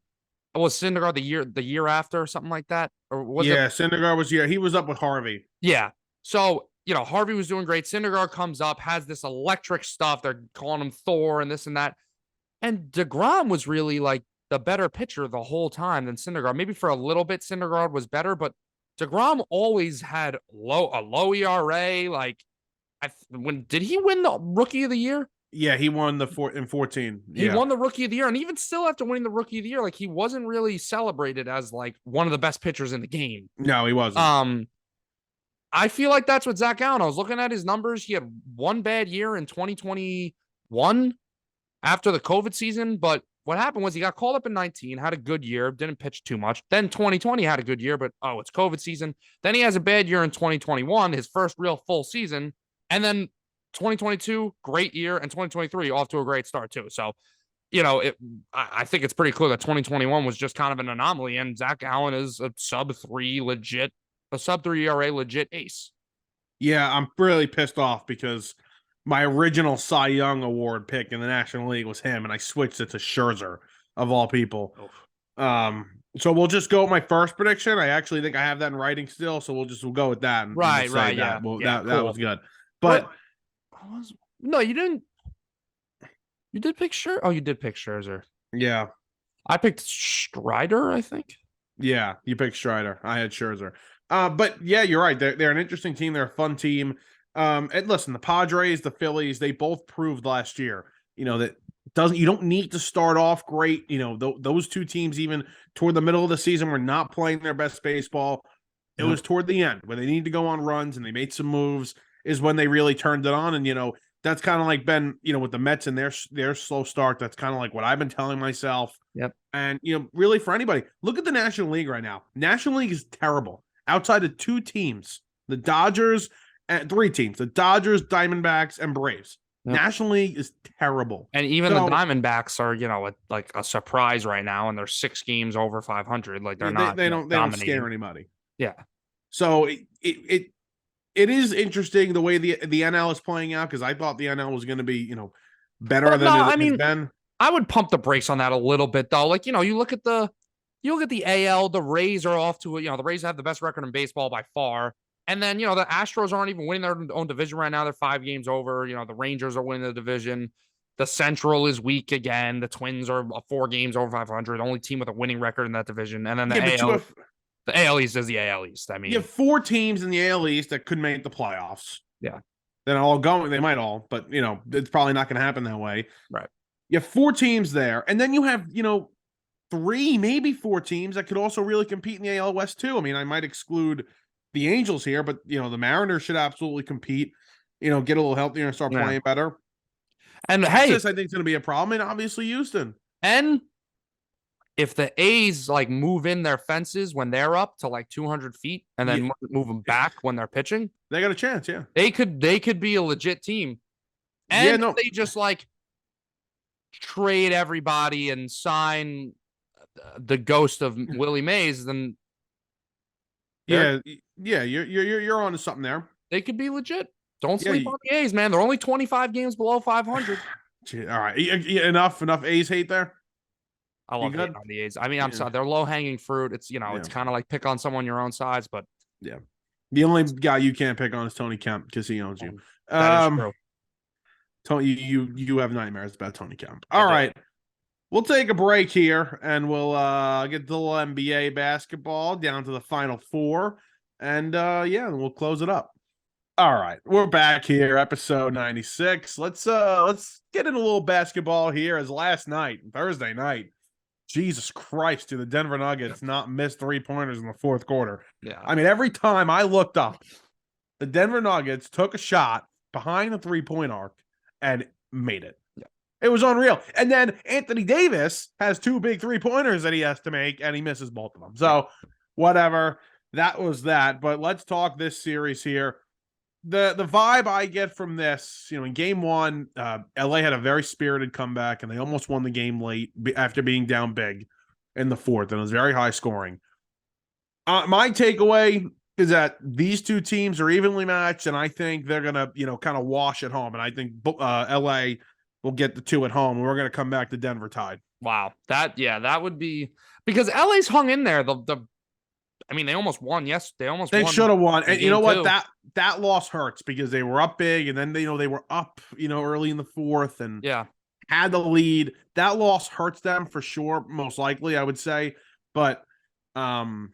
Was Syndergaard the year after or something like that? Or was it? Syndergaard was he was up with Harvey. Yeah. So, Harvey was doing great. Syndergaard comes up, has this electric stuff. They're calling him Thor and this and that. And DeGrom was really like the better pitcher the whole time than Syndergaard. Maybe for a little bit Syndergaard was better, but DeGrom always had a low ERA. Like, did he win the Rookie of the Year? Yeah, he won in 14. He won the Rookie of the Year, and even still after winning the Rookie of the Year, like he wasn't really celebrated as like one of the best pitchers in the game. No, he wasn't. I feel like that's what Zach Allen. I was looking at his numbers. He had one bad year in 2021 after the COVID season, but what happened was he got called up in 19, had a good year, didn't pitch too much. Then 2020 had a good year, but it's COVID season. Then he has a bad year in 2021, his first real full season, and then 2022, great year, and 2023 off to a great start too. So, I think it's pretty clear that 2021 was just kind of an anomaly, and Zach Allen is a sub-3 ERA legit ace. Yeah, I'm really pissed off because my original Cy Young Award pick in the National League was him, and I switched it to Scherzer of all people. So we'll just go with my first prediction. I actually think I have that in writing still, so we'll go with that. Right. Yeah. Well, that was good. But no, you didn't. You did pick Scherzer. Oh, you did pick Scherzer. Yeah, I picked Strider, I think. Yeah, you picked Strider. I had Scherzer. But yeah, you're right. They're an interesting team. They're a fun team. And listen, the Padres, the Phillies, they both proved last year, that you don't need to start off great. Those two teams, even toward the middle of the season, were not playing their best baseball. It was toward the end when they needed to go on runs and they made some moves is when they really turned it on. And, that's kind of like been, with the Mets and their slow start. That's kind of like what I've been telling myself. Yep. And, really for anybody, look at the National League right now. National League is terrible. Outside of two teams, the Dodgers and three teams, the Dodgers, Diamondbacks, and Braves. Yep. National League is terrible. And even the Diamondbacks are, like a surprise right now, and they're 6 games over 500. Like they don't scare anybody. Yeah. So it is interesting the way the NL is playing out because I thought the NL was going to be, better than it's been. I would pump the brakes on that a little bit though. Like, you look at the AL, the Rays are off to the Rays have the best record in baseball by far. And then, the Astros aren't even winning their own division right now. They're 5 games over. The Rangers are winning the division. The Central is weak again. The Twins are 4 games over 500. Only team with a winning record in that division. And then the AL. The AL East is the AL East. I mean, you have 4 teams in the AL East that could make the playoffs. Yeah. Then all going. They might all, but it's probably not going to happen that way. Right. You have 4 teams there, and then you have 3, maybe 4 teams that could also really compete in the AL West too. I mean, I might exclude the Angels here, but the Mariners should absolutely compete. Get a little healthier and start playing better. And Texas, I think, is going to be a problem, and obviously Houston. And if the A's like move in their fences when they're up to like 200 feet and then move them back when they're pitching, they got a chance. Yeah, they could be a legit team. And if they just like trade everybody and sign the ghost of Willie Mays, then you're on to something there. They could be legit. Don't sleep on the A's, man. They're only 25 games below 500. Gee, all right, enough A's hate there. I love hating on the A's. I mean, I'm sorry, they're low hanging fruit. It's it's kind of like pick on someone your own size, but the only guy you can't pick on is Tony Kemp because he owns you. That is true. Tony, you have nightmares about Tony Kemp. All right. We'll take a break here, and we'll get the little NBA basketball down to the Final Four, and we'll close it up. All right, we're back here, episode 96. Let's get in a little basketball here. As last night, Thursday night, Jesus Christ, do the Denver Nuggets not miss 3-pointers in the fourth quarter? Yeah, I mean, every time I looked up, the Denver Nuggets took a shot behind the 3-point arc and made it. It was unreal. And then Anthony Davis has 2 big 3-pointers that he has to make, and he misses both of them. So, whatever. That was that. But let's talk this series here. The vibe I get from this, in game 1, LA had a very spirited comeback, and they almost won the game late after being down big in the fourth, and it was very high scoring. My takeaway is that these 2 teams are evenly matched, and I think they're going to, kind of wash at home. And I think LA will get the 2 at home, and we're going to come back to Denver tied. Wow. That would be because LA's hung in there. I mean, they almost won. Yes, they should have won. And you know what? That loss hurts because they were up big, and then they were up, early in the fourth and had the lead. That loss hurts them for sure, most likely, I would say. But I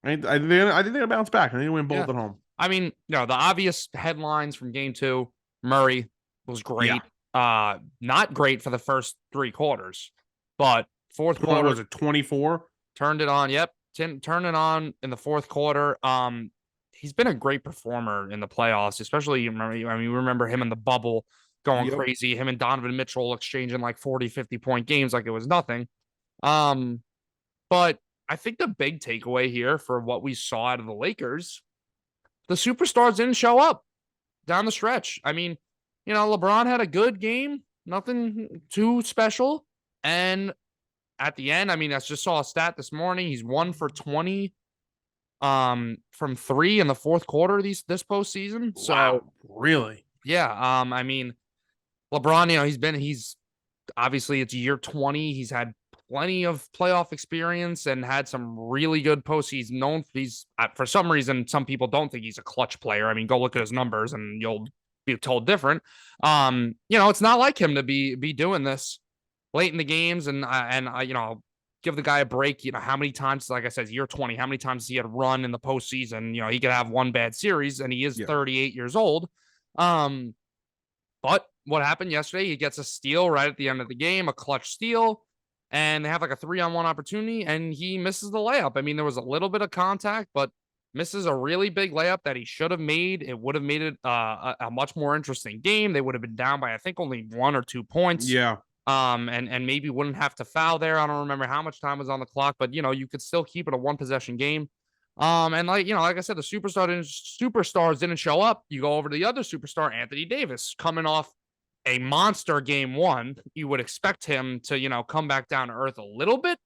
think they'll bounce back. I think they win both at home. I mean, the obvious headlines from game 2, Murray was great. Yeah. Not great for the first 3 quarters, but fourth quarter was it 24? Turned it on. Yep. Turn it on in the fourth quarter. He's been a great performer in the playoffs, especially, we remember him in the bubble going crazy, him and Donovan Mitchell exchanging like 40, 50-point games like it was nothing. But I think the big takeaway here for what we saw out of the Lakers, the superstars didn't show up down the stretch. I mean, LeBron had a good game, nothing too special. And at the end, I just saw a stat this morning. He's 1 for 20 from 3 in the fourth quarter this postseason. So wow, really? Yeah. LeBron, he's obviously it's year 20. He's had plenty of playoff experience and had some really good postseason. He's for some reason, some people don't think he's a clutch player. Go look at his numbers and you'll be told different. It's not like him to be doing this late in the games, and give the guy a break. How many times, like I said, year 20, how many times he had run in the postseason? He could have one bad series, and he is 38 years old. But what happened yesterday? He gets a steal right at the end of the game, a clutch steal, and they have like a 3-on-1 opportunity, and he misses the layup. There was a little bit of contact, but misses a really big layup that he should have made. It would have made it a much more interesting game. They would have been down by, I think, only 1 or 2 points. Yeah. And maybe wouldn't have to foul there. I don't remember how much time was on the clock, but you could still keep it a 1-possession game. And like I said, the superstars didn't show up. You go over to the other superstar, Anthony Davis, coming off a monster game 1. You would expect him to, come back down to earth a little bit,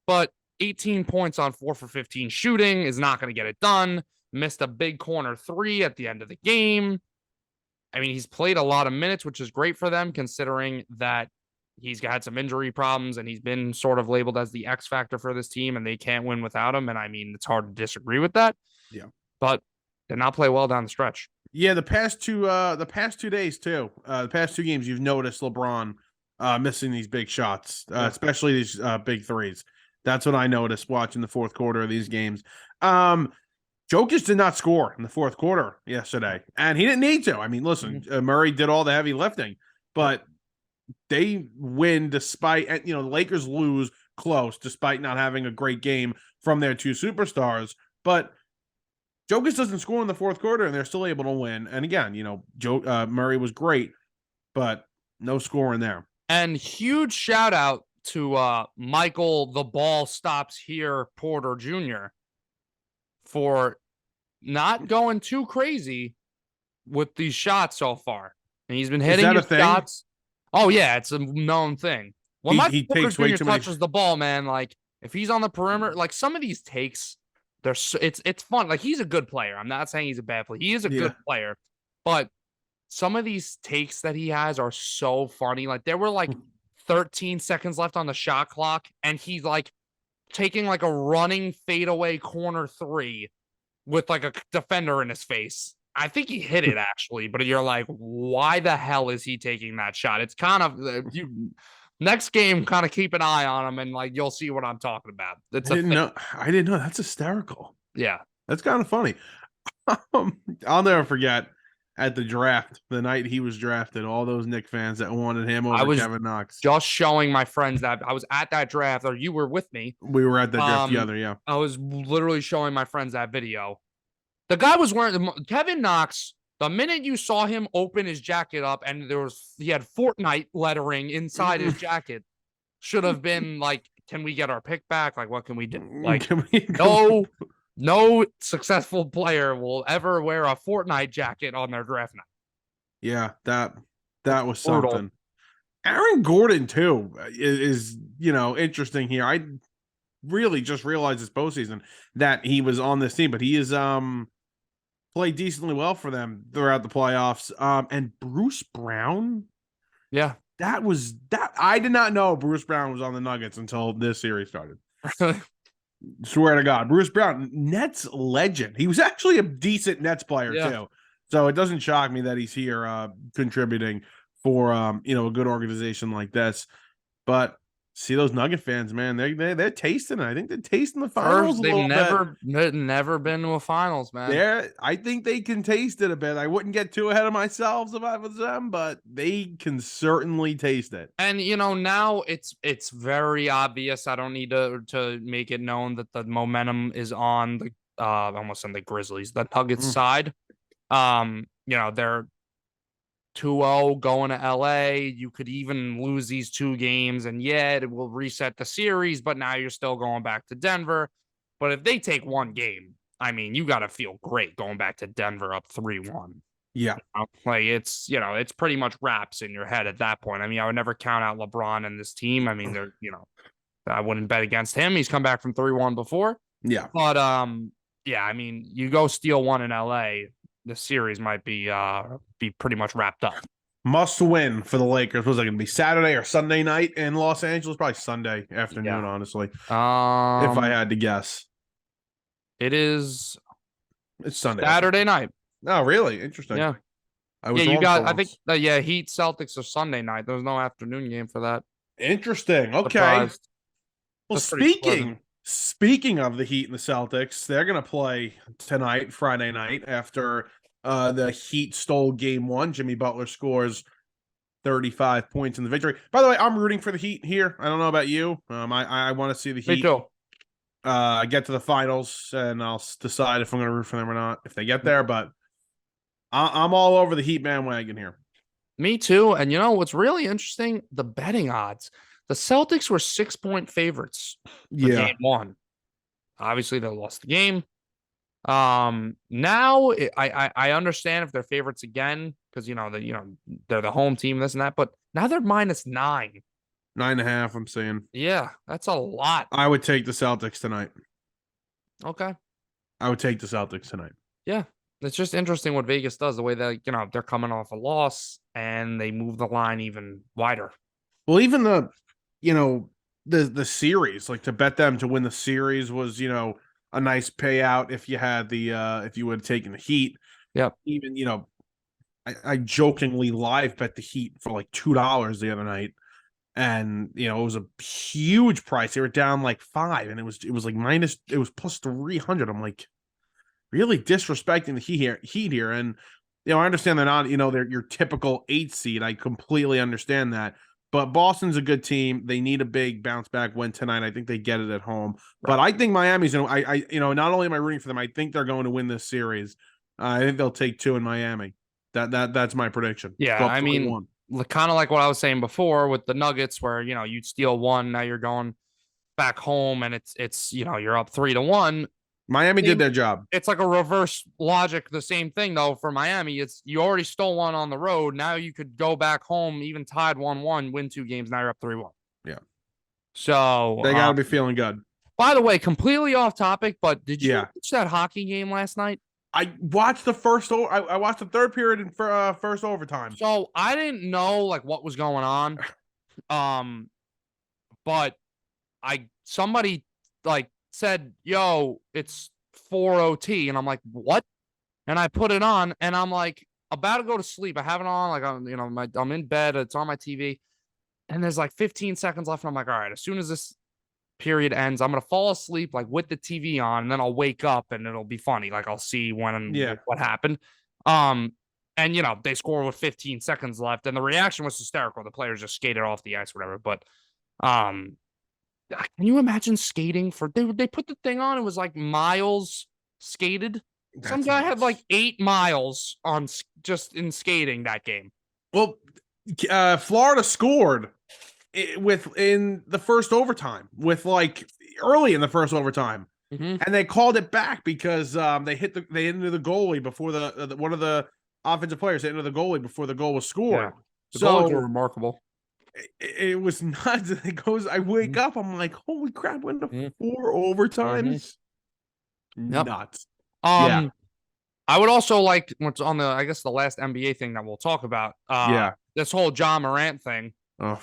but 18 points on 4 for 15 shooting is not going to get it done. Missed a big corner 3 at the end of the game. He's played a lot of minutes, which is great for them, considering that he's had some injury problems and he's been sort of labeled as the X factor for this team, and they can't win without him. And it's hard to disagree with that. Yeah. But did not play well down the stretch. Yeah, the past 2 days too. The past 2 games, you've noticed LeBron missing these big shots, especially these big threes. That's what I noticed watching the fourth quarter of these games. Jokic did not score in the fourth quarter yesterday, and he didn't need to. I mean, listen, Murray did all the heavy lifting, but they win despite, the Lakers lose close despite not having a great game from their two superstars. But Jokic doesn't score in the fourth quarter, and they're still able to win. And again, Murray was great, but no scoring there. And huge shout out to Michael the Ball Stops Here Porter Jr. for not going too crazy with these shots so far. And he's been hitting his shots. Oh, yeah, it's a known thing. When Michael Porter Jr. touches the ball, man, like, if he's on the perimeter, like, some of these takes, it's fun. Like, he's a good player. I'm not saying he's a bad player. He is a good player. But some of these takes that he has are so funny. Like, there were, like, 13 seconds left on the shot clock, and he's, like, taking, like, a running fadeaway corner three with, like, a defender in his face. I think he hit it, actually, but you're like, why the hell is he taking that shot? It's kind of next game, kind of keep an eye on him, and like you'll see what I'm talking about. I didn't know. That's hysterical. Yeah, that's kind of funny. I'll never forget at the draft, the night he was drafted, all those Knicks fans that wanted him over Kevin Knox. Just showing my friends that I was at that draft, or you were with me. We were at that draft together. Yeah, I was literally showing my friends that video. The guy was wearing Kevin Knox. The minute you saw him open his jacket up and he had Fortnite lettering inside his jacket, should have been like, can we get our pick back? Like, what can we do? Like, no successful player will ever wear a Fortnite jacket on their draft night. Yeah, that was something. Aaron Gordon too is interesting here. I really just realized this postseason that he was on this team, but he is played decently well for them throughout the playoffs. And Bruce Brown, yeah, that I did not know Bruce Brown was on the Nuggets until this series started. Swear to God, Bruce Brown, Nets legend. He was actually a decent Nets player too, so it doesn't shock me that he's here contributing for a good organization like this. But see those Nugget fans, man, they're tasting it. I think they're tasting the finals. They've never been to a finals, man. I think they can taste it a bit. I wouldn't get too ahead of myself if I was them, but they can certainly taste it. And now it's very obvious. I don't need to make it known that the momentum is on the almost on the Grizzlies, the Nuggets side. They're 2-0 going to LA. You could even lose these two games, and it will reset the series, but now you're still going back to Denver. But if they take one game, I mean, you got to feel great going back to Denver up 3-1. Yeah. Like it's pretty much wraps in your head at that point. I mean, I would never count out LeBron and this team. I mean, I wouldn't bet against him. He's come back from 3-1 before. Yeah. But I mean, you go steal one in LA, the series might be pretty much wrapped up. Must win for the Lakers. Was it going to be Saturday or Sunday night in Los Angeles? Probably Sunday afternoon, honestly. If I had to guess. It's Sunday. Saturday night. Oh, really? Interesting. Yeah. I think Heat Celtics are Sunday night. There's no afternoon game for that. Interesting. Okay. Surprised. Well, speaking of the Heat and the Celtics, they're going to play tonight, Friday night, after the Heat stole game one. Jimmy Butler scores 35 points in the victory. By the way, I'm rooting for the Heat here. I don't know about you. I want to see the Heat get to the finals, and I'll decide if I'm going to root for them or not if they get there. But I'm all over the Heat bandwagon here. Me too. And what's really interesting? The betting odds. The Celtics were 6-point favorites for game one. Obviously, they lost the game. Now I understand if they're favorites again because they're the home team, this and that. But now they're -9, 9.5. I'm saying. Yeah, that's a lot. I would take the Celtics tonight. Okay. I would take the Celtics tonight. Yeah, it's just interesting what Vegas does. The way that they're coming off a loss and they move the line even wider. Well, even the series, like to bet them to win the series was, a nice payout if you had if you would have taken the Heat. Yeah. Even, I jokingly live bet the Heat for like $2 the other night. And, it was a huge price. They were down like 5 and it was like it was plus 300. I'm like, really disrespecting the Heat here. And I understand they're not, they're your typical 8 seed. I completely understand that. But Boston's a good team. They need a big bounce back win tonight. I think they get it at home. Right. But I think Miami's, not only am I rooting for them, I think they're going to win this series. I think they'll take 2 in Miami. That's my prediction. Yeah, I mean, kind of like what I was saying before with the Nuggets, where you'd steal 1, now you're going back home, and it's you're up 3-1. Miami did their job. It's like a reverse logic. The same thing though for Miami. It's you already stole 1 on the road. Now you could go back home, even tied 1-1, win 2 games. Now you're up 3-1. Yeah. So they gotta be feeling good. By the way, completely off topic, but did you watch that hockey game last night? I watched the first. I watched the third period and first overtime. So I didn't know like what was going on, but somebody like said, "Yo, it's 4 OT," and I'm like, "What?" And I put it on, and I'm like about to go to sleep. I have it on, like I'm in bed. It's on my TV, and there's like 15 seconds left. And I'm like, all right, as soon as this period ends, I'm gonna fall asleep like with the TV on, and then I'll wake up and it'll be funny. Like I'll see what happened. And they score with 15 seconds left, and the reaction was hysterical. The players just skated off the ice, whatever. But can you imagine skating for they put the thing on? It was like miles skated. Some guy had like 8 miles on just in skating that game. Well, Florida scored in the first overtime with like early in the first overtime, and they called it back because they hit the goalie before the one of the offensive players hit into the goalie before the goal was scored. Yeah. The goals were remarkable. It was nuts. It goes. I wake up. I'm like, holy crap! Went to 4 overtimes. Yep. Nuts. I would also like what's on the the last NBA thing that we'll talk about. This whole Ja Morant thing. Oh,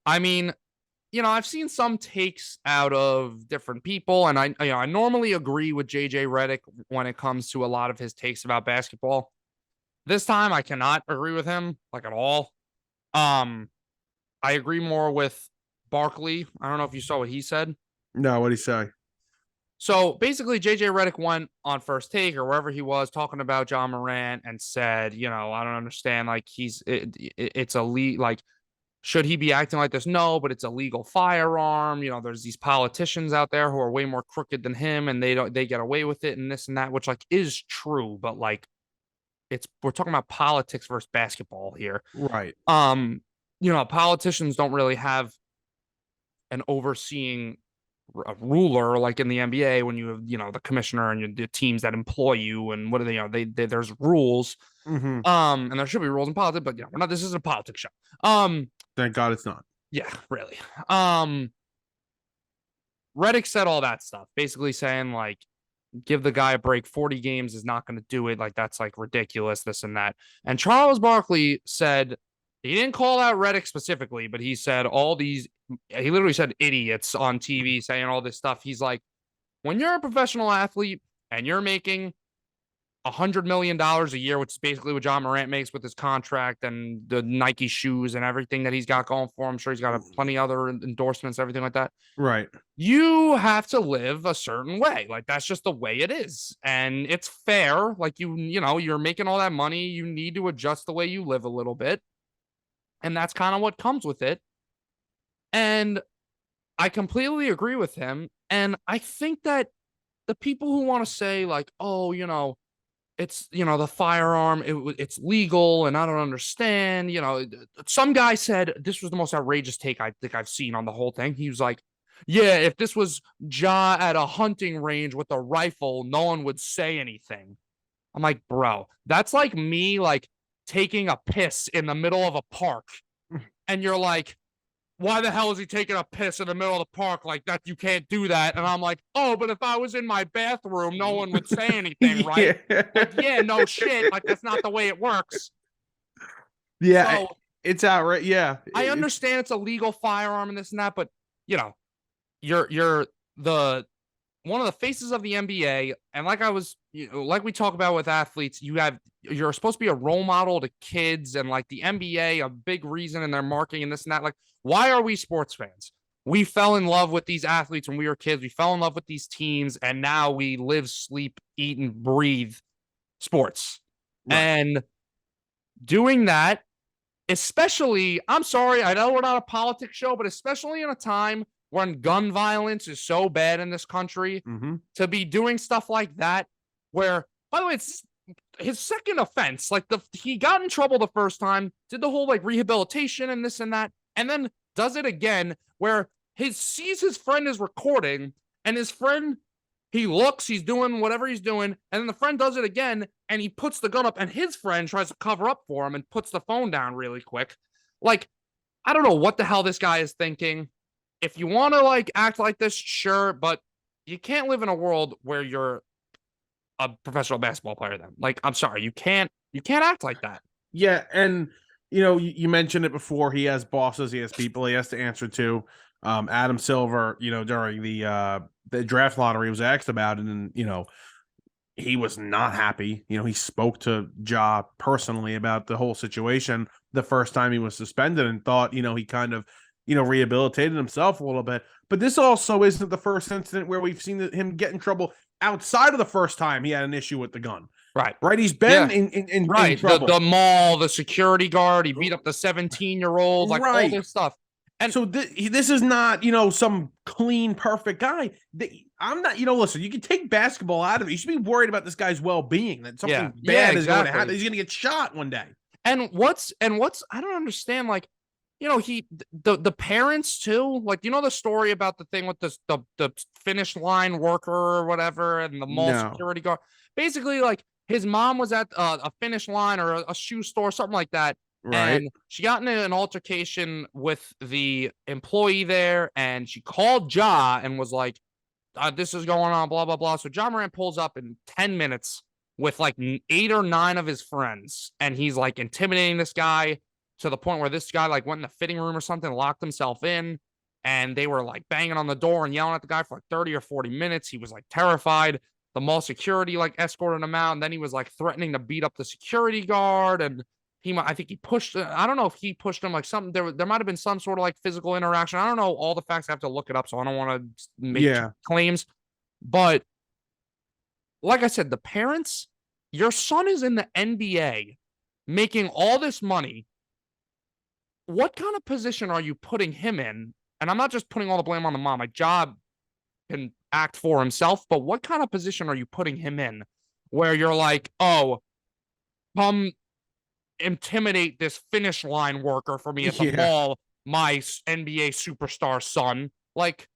I mean, I've seen some takes out of different people, and I normally agree with JJ Redick when it comes to a lot of his takes about basketball. This time, I cannot agree with him like at all. I agree more with Barkley. I don't know if you saw what he said. No, what'd he say? So basically, JJ Redick went on First Take or wherever he was talking about Ja Morant and said, I don't understand. Like it's a like, should he be acting like this? No, but it's a legal firearm. There's these politicians out there who are way more crooked than him, and they get away with it and this and that, which like is true, but like we're talking about politics versus basketball here, right? Politicians don't really have an overseeing a ruler like in the NBA when you have the commissioner and the teams that employ you, and what are they there's rules, and there should be rules in politics, but we're not. This isn't a politics show. Thank God it's not. Yeah, really. Redick said all that stuff, basically saying like, give the guy a break. 40 games is not going to do it. Like that's like ridiculous. This and that. And Charles Barkley said he didn't call out Redick specifically, but he said he literally said idiots on TV saying all this stuff. He's like, when you're a professional athlete and you're making $100 million a year, which is basically what Ja Morant makes with his contract and the Nike shoes and everything that he's got going for him. I'm sure he's got plenty other endorsements, everything like that. Right. You have to live a certain way. Like that's just the way it is. And it's fair. Like you're making all that money. You need to adjust the way you live a little bit. And that's kind of what comes with it. And I completely agree with him. And I think that the people who want to say like, oh, it's, the firearm, it's legal and I don't understand. Some guy said this was the most outrageous take I think I've seen on the whole thing. He was like, yeah, if this was Ja at a hunting range with a rifle, no one would say anything. I'm like, bro, that's like me like taking a piss in the middle of a park. And you're like, why the hell is he taking a piss in the middle of the park like that? You can't do that. And I'm like, oh, but if I was in my bathroom, no one would say anything, right? Like, yeah, no shit. Like, that's not the way it works. Yeah, so, it's outright. Yeah. I understand it's a legal firearm and this and that, but, you're the one of the faces of the NBA. And like like we talk about with athletes, you're supposed to be a role model to kids, and like the NBA, a big reason in their marketing and this and that. Like, why are we sports fans? we fell in love with these athletes when we were kids. We fell in love with these teams, and now we live, sleep, eat, and breathe sports. Right. And doing that, especially, I'm sorry, I know we're not a politics show, but especially in a time when gun violence is so bad in this country, to be doing stuff like that, where, by the way, it's his second offense. Like, he got in trouble the first time, did the whole like rehabilitation and this and that, and then does it again, where sees his friend is recording, and his friend, he looks, he's doing whatever he's doing, and then the friend does it again, and he puts the gun up, and his friend tries to cover up for him and puts the phone down really quick. Like, I don't know what the hell this guy is thinking. If you want to like act like this, sure, but you can't live in a world where you're a professional basketball player then. Like, I'm sorry, you can't act like that. Yeah, and you mentioned it before, he has bosses, he has people he has to answer to. Adam Silver, during the draft lottery was asked about it, and he was not happy. He spoke to Ja personally about the whole situation the first time he was suspended, and thought he kind of rehabilitated himself a little bit. But this also isn't the first incident where we've seen him get in trouble outside of the first time he had an issue with the gun. Right. He's been in trouble. The mall, the security guard, he beat up the 17-year-old, like all this stuff. And so this is not, some clean, perfect guy. I'm not, listen, you can take basketball out of it. You should be worried about this guy's well-being, that something bad is going to happen. He's going to get shot one day. And what's I don't understand, like, the parents too, like, the story about the thing with the finish line worker or whatever, and the mall security guard. Basically, like, his mom was at a finish line or a shoe store, something like that. Right. And she got into an altercation with the employee there, and she called Ja and was like, this is going on, blah, blah, blah. So Ja Morant pulls up in 10 minutes with like 8 or 9 of his friends, and he's like intimidating this guy to the point where this guy like went in the fitting room or something, locked himself in, and they were like banging on the door and yelling at the guy for like 30 or 40 minutes. He was like terrified. The mall security like escorted him out, and then he was like threatening to beat up the security guard, and I think he pushed. I don't know if he pushed him, like something. There might have been some sort of like physical interaction. I don't know all the facts. I have to look it up, so I don't want to make claims. But like I said, the parents, your son is in the NBA, making all this money. What kind of position are you putting him in? And I'm not just putting all the blame on the mom. My job can act for himself, but what kind of position are you putting him in where you're like, oh, come intimidate this finish line worker for me at the mall, my NBA superstar son? Like,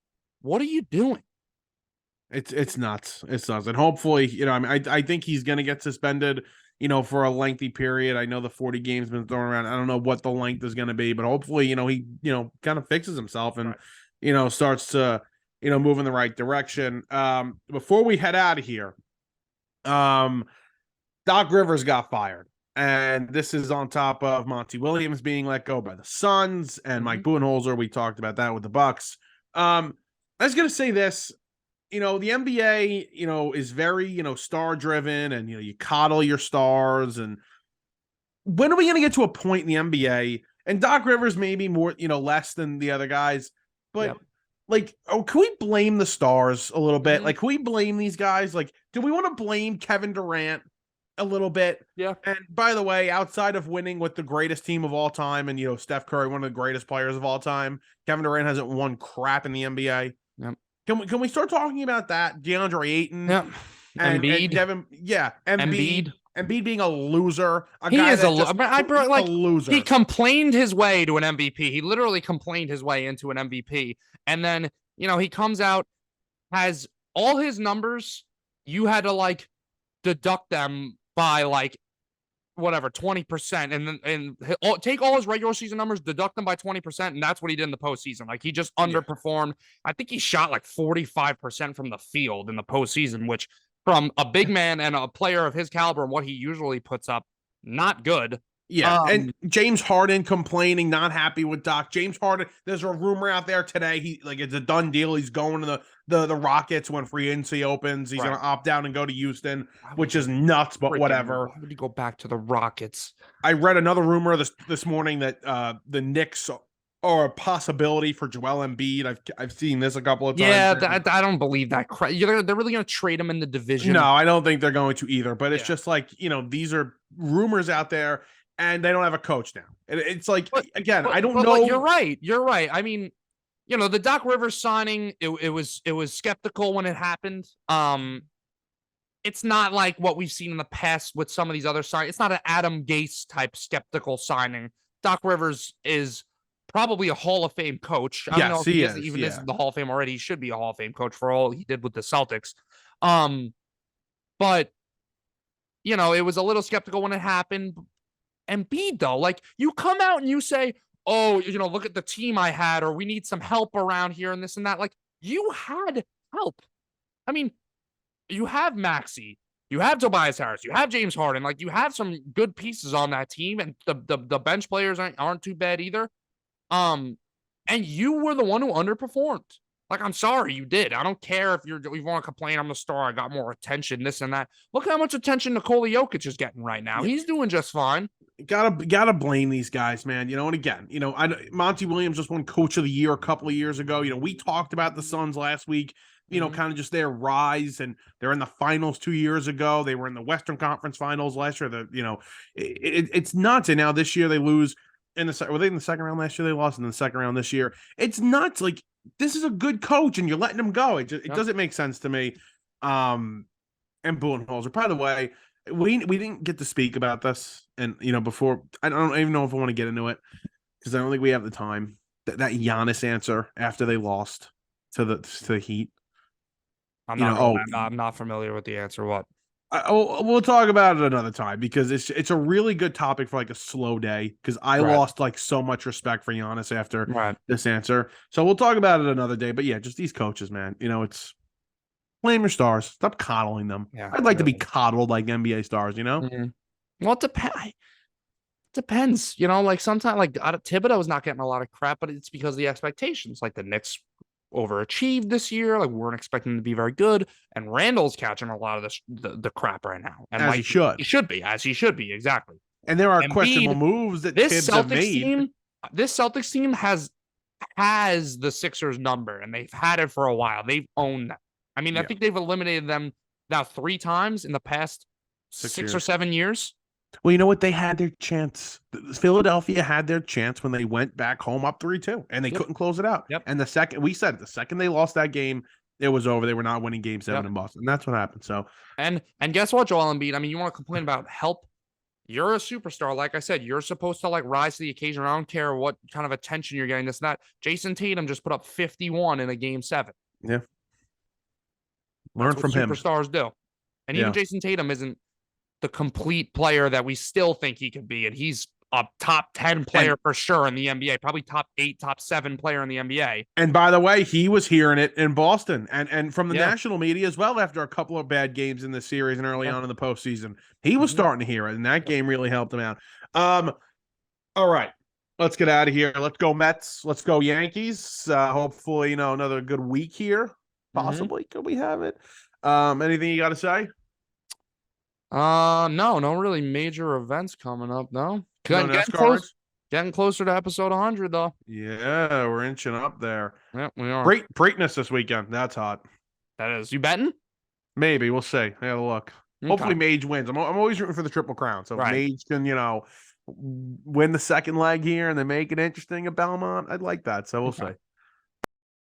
what are you doing? It's nuts. It's nuts. And hopefully, I think he's going to get suspended, for a lengthy period. I know the 40 games been thrown around. I don't know what the length is going to be, but hopefully, he, kind of fixes himself and, starts to, move in the right direction. Before we head out of here, Doc Rivers got fired. And this is on top of Monty Williams being let go by the Suns and Mike Budenholzer. We talked about that with the Bucks. I was going to say this, the NBA, is very, star driven, and, you coddle your stars. And when are we going to get to a point in the NBA, and Doc Rivers maybe more, less than the other guys, but like, can we blame the stars a little bit? Like, can we blame these guys? Like, do we want to blame Kevin Durant a little bit? Yeah. And by the way, outside of winning with the greatest team of all time, and Steph Curry, one of the greatest players of all time, Kevin Durant hasn't won crap in the NBA. Yep. Can we start talking about that? DeAndre Ayton, and Embiid, Devin, Embiid being a loser. He is a loser. He complained his way to an MVP. He literally complained his way into an MVP, and then he comes out, has all his numbers. You had to like deduct them by like whatever 20%, and take all his regular season numbers, deduct them by 20%, and that's what he did in the postseason. Like, he just underperformed. I think he shot like 45% from the field in the postseason, which from a big man and a player of his caliber and what he usually puts up, not good. Yeah, and James Harden complaining, not happy with Doc. James Harden, there's a rumor out there today. It's a done deal. He's going to the Rockets when free agency opens. He's going to opt out and go to Houston, which is nuts, but whatever. Why would he go back to the Rockets? I read another rumor this morning that the Knicks or a possibility for Joel Embiid. I've seen this a couple of times. Yeah, I don't believe that. They're really going to trade him in the division. No, I don't think they're going to either. But it's Yeah. just like, these are rumors out there, and they don't have a coach now. It's like, again, I don't know. Like, you're right. You're right. I mean, the Doc Rivers signing, it was skeptical when it happened. It's not like what we've seen in the past with some of these other signings. It's not an Adam Gase type skeptical signing. Doc Rivers is probably a Hall of Fame coach. I don't know if he is, even is in the Hall of Fame already. He should be a Hall of Fame coach for all he did with the Celtics. But it was a little skeptical when it happened. Embiid, though, like, you come out and you say, oh, look at the team I had, or we need some help around here and this and that. Like, you had help. I mean, you have Maxey, you have Tobias Harris, you have James Harden. Like, you have some good pieces on that team, and the bench players aren't too bad either. And you were the one who underperformed. Like, I'm sorry, you did. I don't care if you want to complain, I'm the star, I got more attention, this and that. Look how much attention Nikola Jokic is getting right now. He's doing just fine. Gotta blame these guys, man. And again, Monty Williams just won Coach of the Year a couple of years ago. We talked about the Suns last week. Kind of just their rise, and they're in the finals 2 years ago. They were in the Western Conference Finals last year. It's nuts. And now this year they lose were they in the second round last year? They lost in the second round this year. It's nuts. Like, this is a good coach, and you're letting him go. It doesn't make sense to me. And Budenholzer, by the way, we didn't get to speak about this, and before, I don't even know if I want to get into it because I don't think we have the time. That Giannis answer after they lost to the Heat. I'm not familiar with the answer. What? We'll talk about it another time because it's a really good topic for like a slow day, because I lost like so much respect for Giannis after this answer. So we'll talk about it another day. But yeah, just these coaches, man. It's blame your stars. Stop coddling them. Yeah, I'd like to be coddled like NBA stars. Mm-hmm. Well, it depends. Like, sometimes, like, Thibodeau's not getting a lot of crap, but it's because of the expectations. Like, the Knicks overachieved this year. Like, we weren't expecting to be very good, and Randall's catching a lot of the crap right now. And as like, he should be exactly. And there are questionable moves that this Tibbs Celtics have made. This Celtics team has the Sixers number, and they've had it for a while. They've owned that. I mean, I think they've eliminated them now 3 times in the past 6 or 7 years. Well, you know what? They had their chance. Philadelphia had their chance when they went back home up 3-2, and they couldn't close it out. Yep. And the second they lost that game, it was over. They were not winning Game 7 in Boston. And that's what happened. So, and guess what, Joel Embiid? I mean, you want to complain about help? You're a superstar. Like I said, you're supposed to like rise to the occasion. I don't care what kind of attention you're getting. This and that. Jason Tatum just put up 51 in a Game 7. Yeah. Learn from him. Superstars do. And even Jason Tatum isn't the complete player that we still think he could be. And he's a top 10 player for sure in the NBA, probably top 8, top 7 player in the NBA. And by the way, he was hearing it in Boston and from the national media as well after a couple of bad games in the series and early on in the postseason. He was starting to hear it, and that game really helped him out. All right. Let's get out of here. Let's go Mets. Let's go Yankees. Hopefully, another good week here. Possibly. Could we have it? Anything you got to say? No really major events coming up. No. Getting closer to episode 100 though. Yeah, we're inching up there. Yeah, we are. Preakness this weekend. That's hot. That is. You betting? Maybe. We'll see. I gotta look. Okay. Hopefully Mage wins. I'm always rooting for the Triple Crown. So if Mage can, win the second leg here and then make it interesting at Belmont, I'd like that. So we'll see.